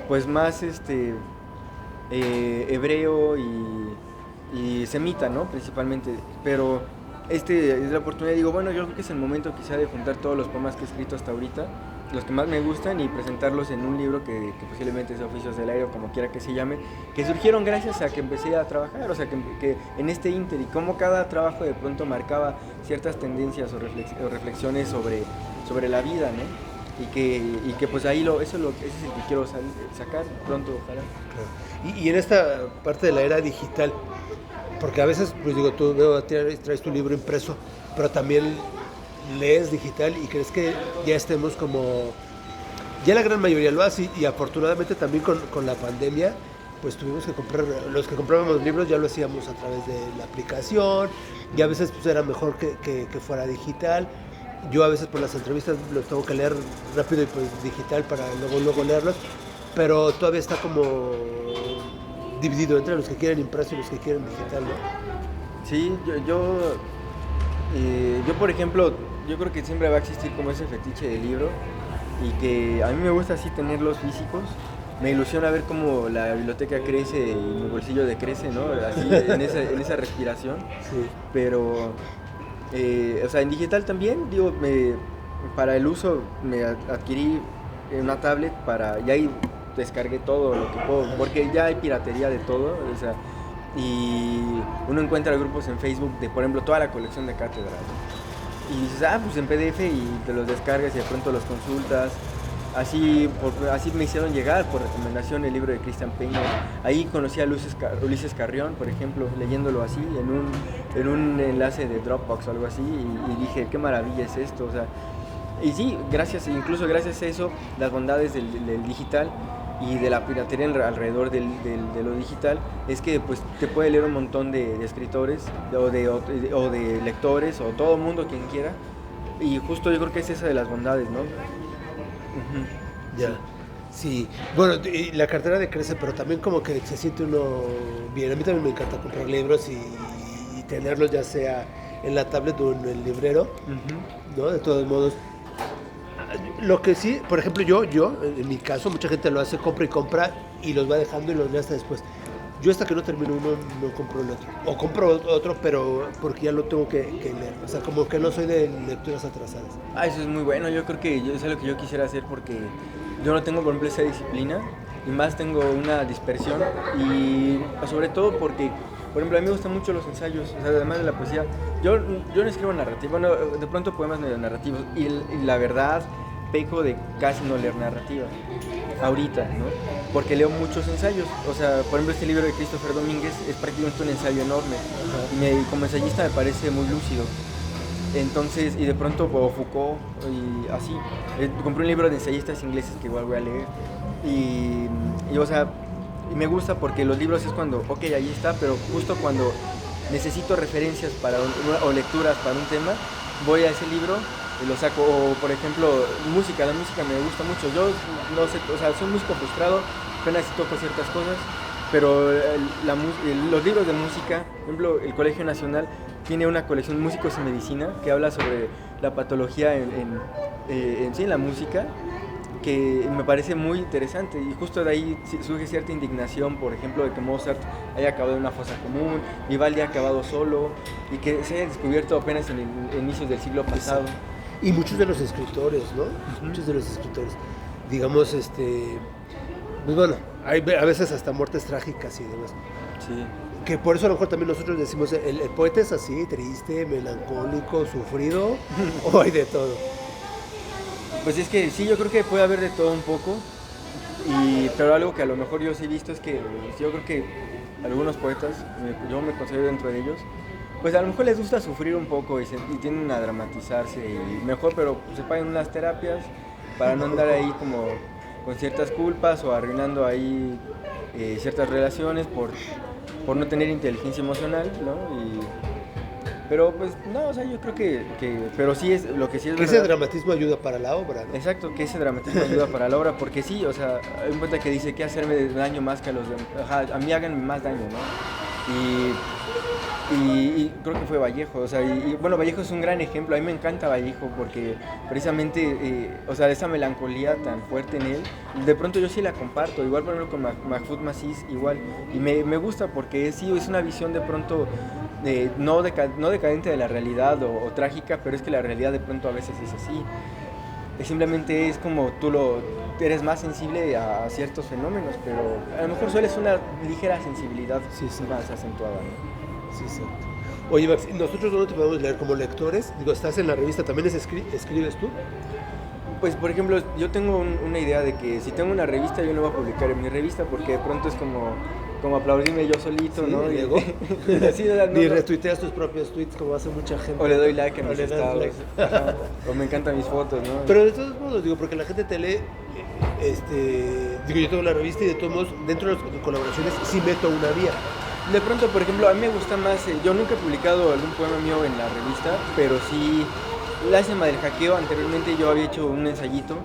pues más hebreo y semita, ¿no? Principalmente, pero es la oportunidad, digo, bueno, yo creo que es el momento quizá de juntar todos los poemas que he escrito hasta ahorita los que más me gustan y presentarlos en un libro que posiblemente sea Oficios del Aire o como quiera que se llame, que surgieron gracias a que empecé a trabajar, o sea, que en este ínter y cómo cada trabajo de pronto marcaba ciertas tendencias o reflexiones sobre la vida, ¿no? Y que pues ahí ese es el que quiero sacar pronto, ojalá. Claro. Y en esta parte de la era digital, porque a veces, pues digo, tú traes tu libro impreso, pero también lees digital y crees que ya estemos como, ya la gran mayoría lo hace y afortunadamente también con la pandemia, pues tuvimos que comprar, los que comprábamos libros ya lo hacíamos a través de la aplicación y a veces pues era mejor que fuera digital. Yo a veces por las entrevistas los tengo que leer rápido y pues digital para luego leerlos, pero todavía está como dividido entre los que quieren impreso y los que quieren digital, ¿no? Sí, yo por ejemplo, yo creo que siempre va a existir como ese fetiche de libro y que a mí me gusta así tenerlos físicos. Me ilusiona ver cómo la biblioteca crece y mi bolsillo decrece, ¿no? Así en esa respiración. Sí. Pero, o sea, en digital también, digo, para el uso me adquirí una tablet y ahí descargué todo lo que puedo, porque ya hay piratería de todo, o sea, y uno encuentra grupos en Facebook de, por ejemplo, toda la colección de Cátedra, ¿no? Y dices, pues en PDF y te los descargas y de pronto los consultas. Así me hicieron llegar por recomendación el libro de Christian Peña. Ahí conocí a Ulises Carrión, por ejemplo, leyéndolo así en un enlace de Dropbox o algo así, y dije, qué maravilla es esto, o sea, y sí, incluso gracias a eso, las bondades del digital y de la piratería alrededor de lo digital, es que pues te puede leer un montón de escritores o de lectores o todo el mundo, quien quiera, y justo yo creo que es esa de las bondades, ¿no? Uh-huh. Ya, sí. Bueno, y la cartera decrece, pero también como que se siente uno bien. A mí también me encanta comprar libros y tenerlos ya sea en la tablet o en el librero, ¿no? De todos modos. Lo que sí, por ejemplo, yo, en mi caso, mucha gente lo hace, compra y los va dejando y los lee hasta después. Yo hasta que no termino uno, no compro el otro. O compro otro, pero porque ya lo tengo que leer. O sea, como que no soy de lecturas atrasadas. Eso es muy bueno. Yo creo que es algo que yo quisiera hacer porque yo no tengo, por ejemplo, esa disciplina. Y más tengo una dispersión. Y sobre todo porque, por ejemplo, a mí me gustan mucho los ensayos. O sea, además de la poesía. Yo no escribo narrativa. Bueno, de pronto poemas medio narrativos. Y la verdad, peco de casi no leer narrativa. Ahorita, ¿no? Porque leo muchos ensayos, o sea, por ejemplo este libro de Christopher Domínguez es prácticamente un ensayo enorme, y como ensayista me parece muy lúcido. Entonces, y de pronto Foucault y así, compré un libro de ensayistas ingleses que igual voy a leer, y o sea, y me gusta porque los libros es cuando, ok, ahí está, pero justo cuando necesito referencias o lecturas para un tema, voy a ese libro y lo saco. O por ejemplo, la música me gusta mucho. Yo no sé, o sea, soy músico frustrado, apenas toco ciertas cosas, pero los libros de música, por ejemplo, el Colegio Nacional tiene una colección Músicos en Medicina que habla sobre la patología en la música, que me parece muy interesante, y justo de ahí surge cierta indignación, por ejemplo, de que Mozart haya acabado en una fosa común, Vivaldi haya acabado solo, y que se haya descubierto apenas en inicios del siglo pasado. Y muchos de los escritores, ¿no? Muchos de los escritores, digamos, pues bueno, hay a veces hasta muertes trágicas y demás. Sí. Que por eso a lo mejor también nosotros decimos, el poeta es así, triste, melancólico, sufrido, o hay de todo. Pues es que sí, yo creo que puede haber de todo un poco, pero algo que a lo mejor yo sí he visto es que yo creo que algunos poetas, yo me considero dentro de ellos, pues a lo mejor les gusta sufrir un poco y tienden a dramatizarse, y mejor, pero se pagan unas terapias para no andar ahí como con ciertas culpas o arruinando ahí ciertas relaciones por no tener inteligencia emocional, ¿no? Pero pues no, o sea, yo creo que pero sí es lo que sí es que verdad. ese dramatismo ayuda para la obra, ¿no? Exacto, que ese dramatismo ayuda para la obra, porque sí, o sea, hay un poeta que dice que hacerme daño más que a los demás, a mí háganme más daño, ¿no? Y creo que fue Vallejo, o sea, y bueno, Vallejo es un gran ejemplo. A mí me encanta Vallejo porque precisamente, o sea, esa melancolía tan fuerte en él, de pronto yo sí la comparto, igual por ejemplo con Mahfoud Massis, igual, y me gusta porque sí, es una visión de pronto no decadente de la realidad o trágica, pero es que la realidad de pronto a veces es así. simplemente es como eres más sensible a ciertos fenómenos, pero a lo mejor solo es una ligera sensibilidad Sí, sí. más acentuada, ¿no? Sí, exacto. Oye, Max, nosotros no te podemos leer como lectores. Digo, estás en la revista, ¿también escribes tú? Pues, por ejemplo, yo tengo una idea de que si tengo una revista, yo no voy a publicar en mi revista porque de pronto es como aplaudirme yo solito, Sí, ¿no? Diego. Sí, o sea, Ni no. retuiteas tus propios tweets como hace mucha gente. O le doy like a O mis le das estados. like. Ajá. O me encantan mis fotos, ¿no? Pero de todos modos, digo, porque la gente te lee, digo, yo tengo la revista y de todos modos, dentro de las colaboraciones sí meto una vía. De pronto, por ejemplo, a mí me gusta más, yo nunca he publicado algún poema mío en la revista, pero sí, Lástima del hackeo, anteriormente yo había hecho un ensayito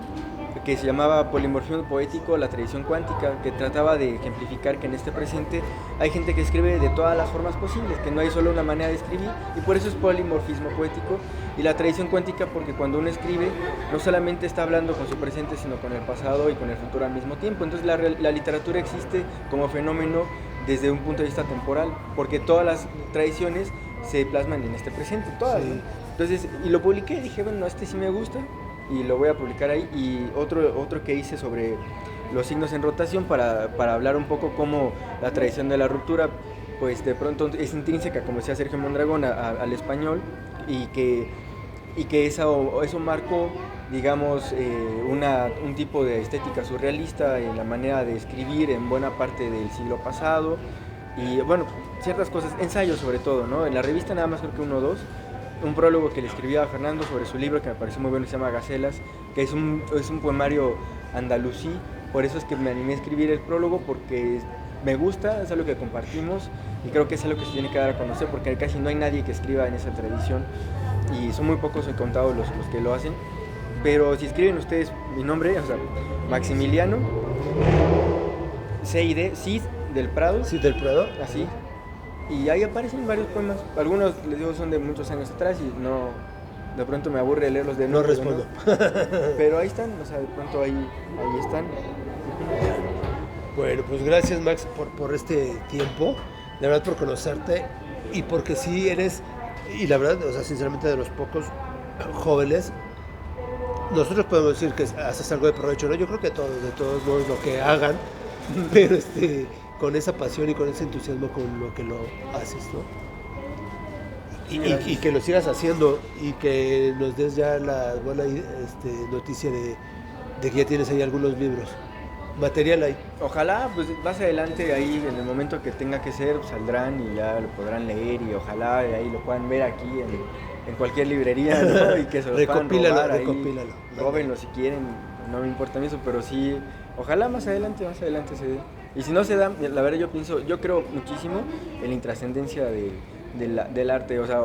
que se llamaba Polimorfismo poético, la tradición cuántica, que trataba de ejemplificar que en este presente hay gente que escribe de todas las formas posibles, que no hay solo una manera de escribir, y por eso es polimorfismo poético, y la tradición cuántica porque cuando uno escribe no solamente está hablando con su presente, sino con el pasado y con el futuro al mismo tiempo. Entonces la literatura existe como fenómeno desde un punto de vista temporal, porque todas las tradiciones se plasman en este presente, todas, Sí. ¿no? Entonces, y lo publiqué y dije, bueno, este sí me gusta, y lo voy a publicar ahí. Y otro que hice sobre los signos en rotación para hablar un poco cómo la tradición de la ruptura pues de pronto es intrínseca, como decía Sergio Mondragón, al español, y que eso marcó, digamos, un tipo de estética surrealista en la manera de escribir en buena parte del siglo pasado, y bueno, ciertas cosas, ensayos sobre todo, ¿no? En la revista nada más creo que uno o dos, un prólogo que le escribí a Fernando sobre su libro que me pareció muy bueno, que se llama Gacelas, que es un poemario andalusí. Por eso es que me animé a escribir el prólogo, porque me gusta, es algo que compartimos y creo que es algo que se tiene que dar a conocer, porque casi no hay nadie que escriba en esa tradición y son muy pocos y contados los que lo hacen. Pero si escriben ustedes mi nombre, o sea, Maximiliano Cid del Prado, Sí, del Prado. así, y ahí aparecen varios poemas. Algunos, les digo, son de muchos años atrás y no, de pronto me aburre leerlos de No nuevo. respondo. ¿No? Pero ahí están, o sea, de pronto ahí están. Bueno, pues gracias, Max, por este tiempo, de verdad por conocerte y porque sí eres, y la verdad, o sea, sinceramente de los pocos jóvenes, nosotros podemos decir que haces algo de provecho, ¿no? Yo creo que todos, de todos modos, lo que hagan, pero con esa pasión y con ese entusiasmo con lo que lo haces, ¿no? Y que lo sigas haciendo y que nos des ya la buena noticia de que ya tienes ahí algunos libros. Material ahí. Ojalá, pues más adelante, ahí en el momento que tenga que ser, saldrán y ya lo podrán leer, y ojalá ahí lo puedan ver aquí en cualquier librería, ¿no? Y que se los puedan robar ahí. Recopílalo. Róbenlo si quieren, no me importa eso, pero sí, ojalá más adelante se dé. Y si no se da, la verdad yo creo muchísimo en la intrascendencia del arte, o sea,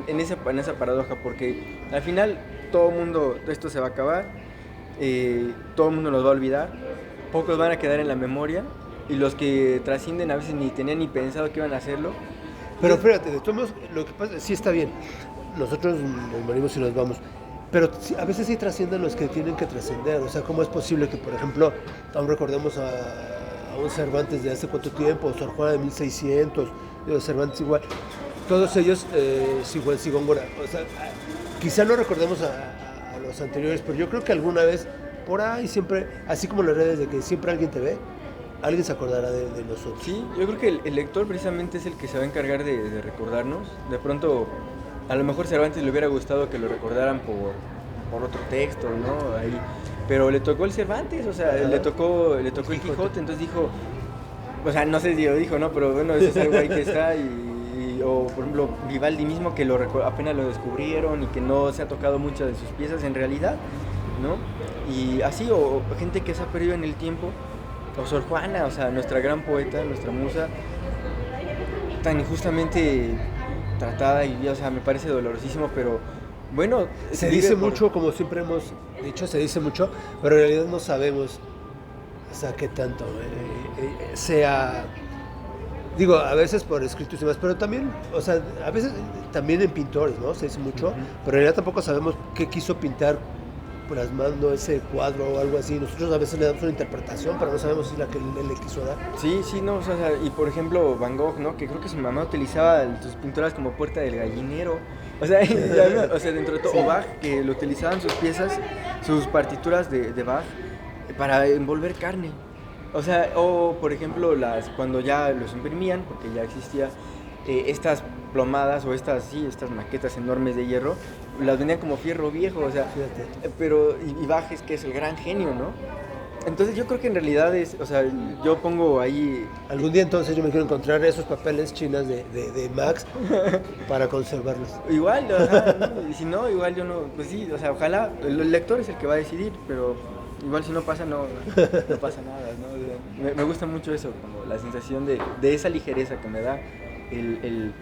en esa paradoja, porque al final todo el mundo, esto se va a acabar, todo el mundo nos va a olvidar, pocos van a quedar en la memoria, y los que trascienden a veces ni tenían ni pensado que iban a hacerlo. Pero fíjate, de todos modos, lo que pasa, sí está bien. Nosotros nos morimos y nos vamos. Pero a veces sí trascienden los que tienen que trascender. O sea, ¿cómo es posible que, por ejemplo, aún recordemos a un Cervantes de hace cuánto tiempo, o Sor Juana de 1600, Cervantes igual, todos ellos, Sigüenza, o sea, quizá no recordemos a los anteriores, pero yo creo que alguna vez, por ahí siempre, así como en las redes de que siempre alguien te ve, alguien se acordará de nosotros. Sí, yo creo que el lector precisamente es el que se va a encargar de recordarnos. De pronto, a lo mejor Cervantes le hubiera gustado que lo recordaran por otro texto, ¿no? Ahí. Pero le tocó el Cervantes, o sea, le tocó el Quijote, entonces dijo, o sea, no sé si lo dijo, ¿no? Pero bueno, eso es algo ahí que está, o por ejemplo, Vivaldi mismo, que apenas lo descubrieron y que no se ha tocado muchas de sus piezas en realidad, ¿no? Y así, o gente que se ha perdido en el tiempo, o Sor Juana, o sea, nuestra gran poeta, nuestra musa, tan injustamente tratada, y o sea, me parece dolorosísimo, pero bueno, se dice mucho, como siempre hemos dicho, se dice mucho, pero en realidad no sabemos, o sea, qué tanto sea, digo, a veces por escritos y demás, pero también, o sea, a veces también en pintores, ¿no? Se dice mucho, pero en realidad tampoco sabemos qué quiso pintar plasmando ese cuadro o algo así. Nosotros a veces le damos una interpretación, pero no sabemos si es la que él le quiso dar. Sí, no, o sea, y por ejemplo Van Gogh, ¿no? Que creo que su mamá utilizaba sus pinturas como puerta del gallinero, O sea, o sea, dentro de todo, o Bach, que lo utilizaban sus piezas, sus partituras de Bach para envolver carne. O sea, o por ejemplo, cuando ya los imprimían, porque ya existía, estas plomadas o estas maquetas enormes de hierro, las vendían como fierro viejo, o sea, Fíjate. pero y Bach es que es el gran genio, ¿no? Entonces yo creo que en realidad o sea, yo pongo ahí. Algún día entonces yo me quiero encontrar esos papeles chinas de Max para conservarlos. Igual, ajá, ¿no? Y si no, igual yo no, pues sí, o sea, ojalá, el lector es el que va a decidir, pero igual si no pasa, no pasa nada, ¿no? Me gusta mucho eso, como la sensación de esa ligereza que me da el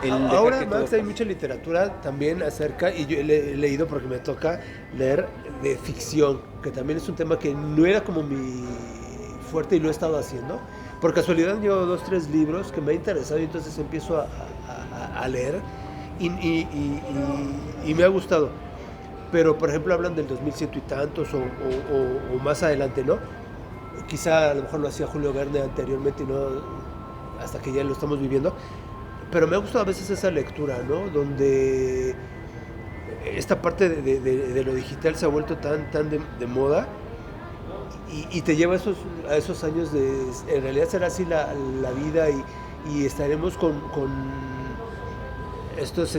dejar Ahora, que todo Max, hay pase. mucha literatura también acerca, y yo he leído porque me toca leer de ficción, que también es un tema que no era como mi fuerte y lo he estado haciendo. Por casualidad llevo 2, 3 libros que me ha interesado y entonces empiezo a leer y me ha gustado. Pero, por ejemplo, hablan del 2100 y tantos o más adelante, ¿no? Quizá a lo mejor lo hacía Julio Verne anteriormente y no hasta que ya lo estamos viviendo. Pero me ha gustado a veces esa lectura, ¿no? Donde esta parte de lo digital se ha vuelto tan de moda y te lleva a esos años de... En realidad será así la vida y estaremos con estos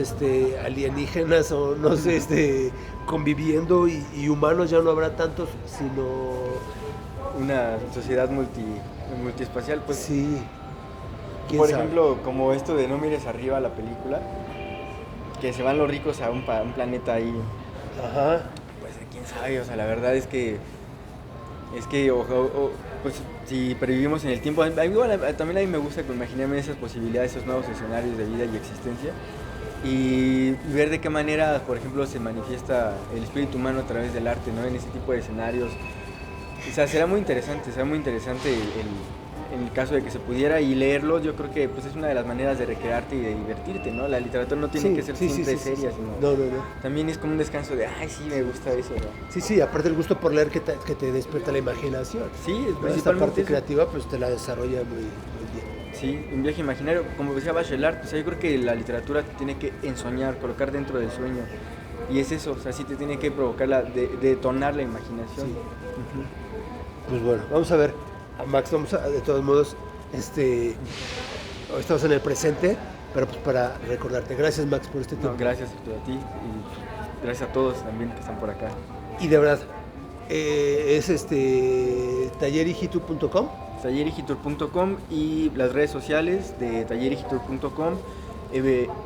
alienígenas o no sé, conviviendo y humanos ya no habrá tantos, sino... Una sociedad multiespacial, pues. Sí, quién Por sabe. ejemplo, como esto de No mires arriba, la película, que se van los ricos a un planeta ahí. Ajá. Pues quién sabe, o sea, la verdad es que pues si previvimos en el tiempo, igual también a mí me gusta imaginarme esas posibilidades, esos nuevos escenarios de vida y existencia y ver de qué manera, por ejemplo, se manifiesta el espíritu humano a través del arte, ¿no? En ese tipo de escenarios. O sea, será muy interesante en el caso de que se pudiera y leerlos, yo creo que pues es una de las maneras de recrearte y de divertirte, ¿no? La literatura no tiene que ser siempre seria, sino No, no, no. también es como un descanso de, ay, sí, me gusta eso, ¿no? Sí, aparte el gusto por leer que te despierta la imaginación. Sí, es ¿No? Esta principalmente parte eso. creativa pues te la desarrolla muy bien. Sí, un viaje imaginario, como decía Bachelard, pues yo creo que la literatura te tiene que ensoñar, colocar dentro del sueño. Y es eso, o sea, sí te tiene que provocar detonar la imaginación. Sí. Pues bueno, vamos a ver. A Max, de todos modos, hoy estamos en el presente, pero pues para recordarte. Gracias, Max, por este No, tiempo. gracias a ti y gracias a todos también que están por acá. Y de verdad, es tallerigitur.com. Tallerigitur.com y las redes sociales de tallerigitur.com,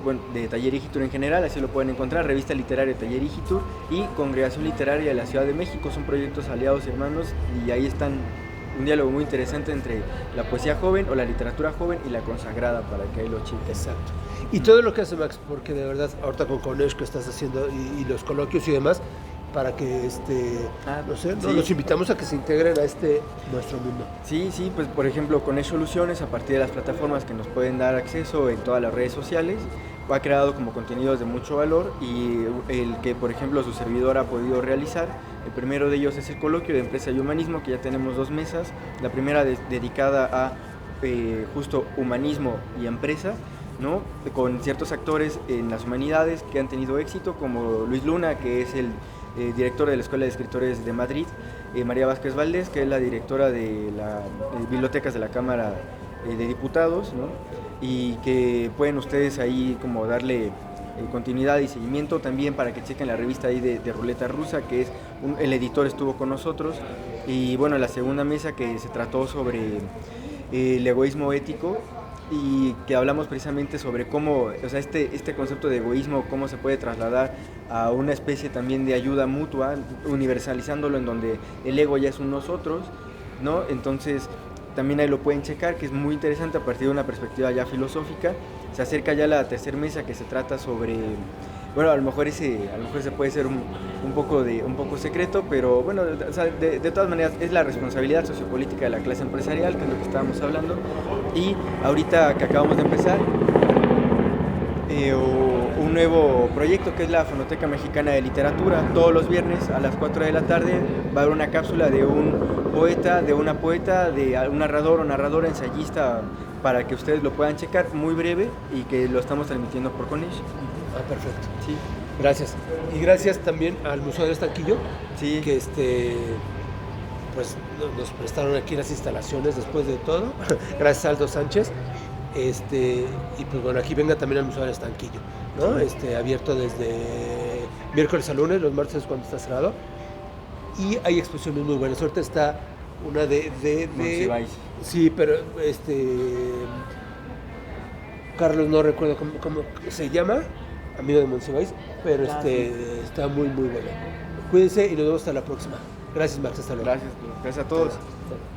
bueno, de Tallerigitur en general, así lo pueden encontrar, revista literaria Tallerigitur y Congregación Literaria de la Ciudad de México, son proyectos aliados hermanos y ahí están un diálogo muy interesante entre la poesía joven o la literatura joven y la consagrada para que ahí lo chequen. Exacto. Y todo lo que hace Max, porque de verdad, ahorita con Conesh que estás haciendo y los coloquios y demás, para que, no sé, sí. los invitamos a que se integren a nuestro mundo. Sí, pues por ejemplo con Soluciones, a partir de las plataformas que nos pueden dar acceso en todas las redes sociales, ha creado como contenidos de mucho valor y el que por ejemplo su servidor ha podido realizar, el primero de ellos es el coloquio de Empresa y Humanismo, que ya tenemos 2 mesas, la primera dedicada a justo humanismo y empresa, ¿no? Con ciertos actores en las humanidades que han tenido éxito, como Luis Luna, que es el director de la Escuela de Escritores de Madrid, María Vázquez Valdés, que es la directora de las bibliotecas de la Cámara de Diputados, ¿no? Y que pueden ustedes ahí como darle continuidad y seguimiento también para que chequen la revista ahí de Ruleta Rusa, que es el editor estuvo con nosotros, y bueno, la segunda mesa que se trató sobre el egoísmo ético y que hablamos precisamente sobre cómo, o sea, este concepto de egoísmo, cómo se puede trasladar a una especie también de ayuda mutua, universalizándolo en donde el ego ya es un nosotros, ¿no? Entonces, también ahí lo pueden checar, que es muy interesante a partir de una perspectiva ya filosófica. Se acerca ya la tercera mesa que se trata sobre, bueno, a lo mejor se puede ser un poco secreto, pero bueno, o sea, de todas maneras es la responsabilidad sociopolítica de la clase empresarial, que es lo que estábamos hablando. Y ahorita que acabamos de empezar un nuevo proyecto que es la Fonoteca Mexicana de Literatura. Todos los viernes a las 4 de la tarde va a haber una cápsula de un poeta, de una poeta, de un narrador o narradora, ensayista, para que ustedes lo puedan checar, muy breve, y que lo estamos transmitiendo por Conesh. Ah, perfecto. Sí, Gracias. Y gracias también al Museo del Estanquillo, sí. que pues nos prestaron aquí las instalaciones después de todo. Gracias a Aldo Sánchez. Y pues bueno, aquí venga también al Museo del Estanquillo, ¿no? Abierto desde miércoles a lunes, los martes es cuando está cerrado. Y hay exposiciones muy buenas. Ahorita está una de Monsiváis. sí, pero Carlos no recuerdo cómo se llama, amigo de Monsiváis, pero Sí. está muy muy bueno. Cuídense y nos vemos hasta la próxima. Gracias, Max, hasta luego. Gracias a todos. Hasta luego.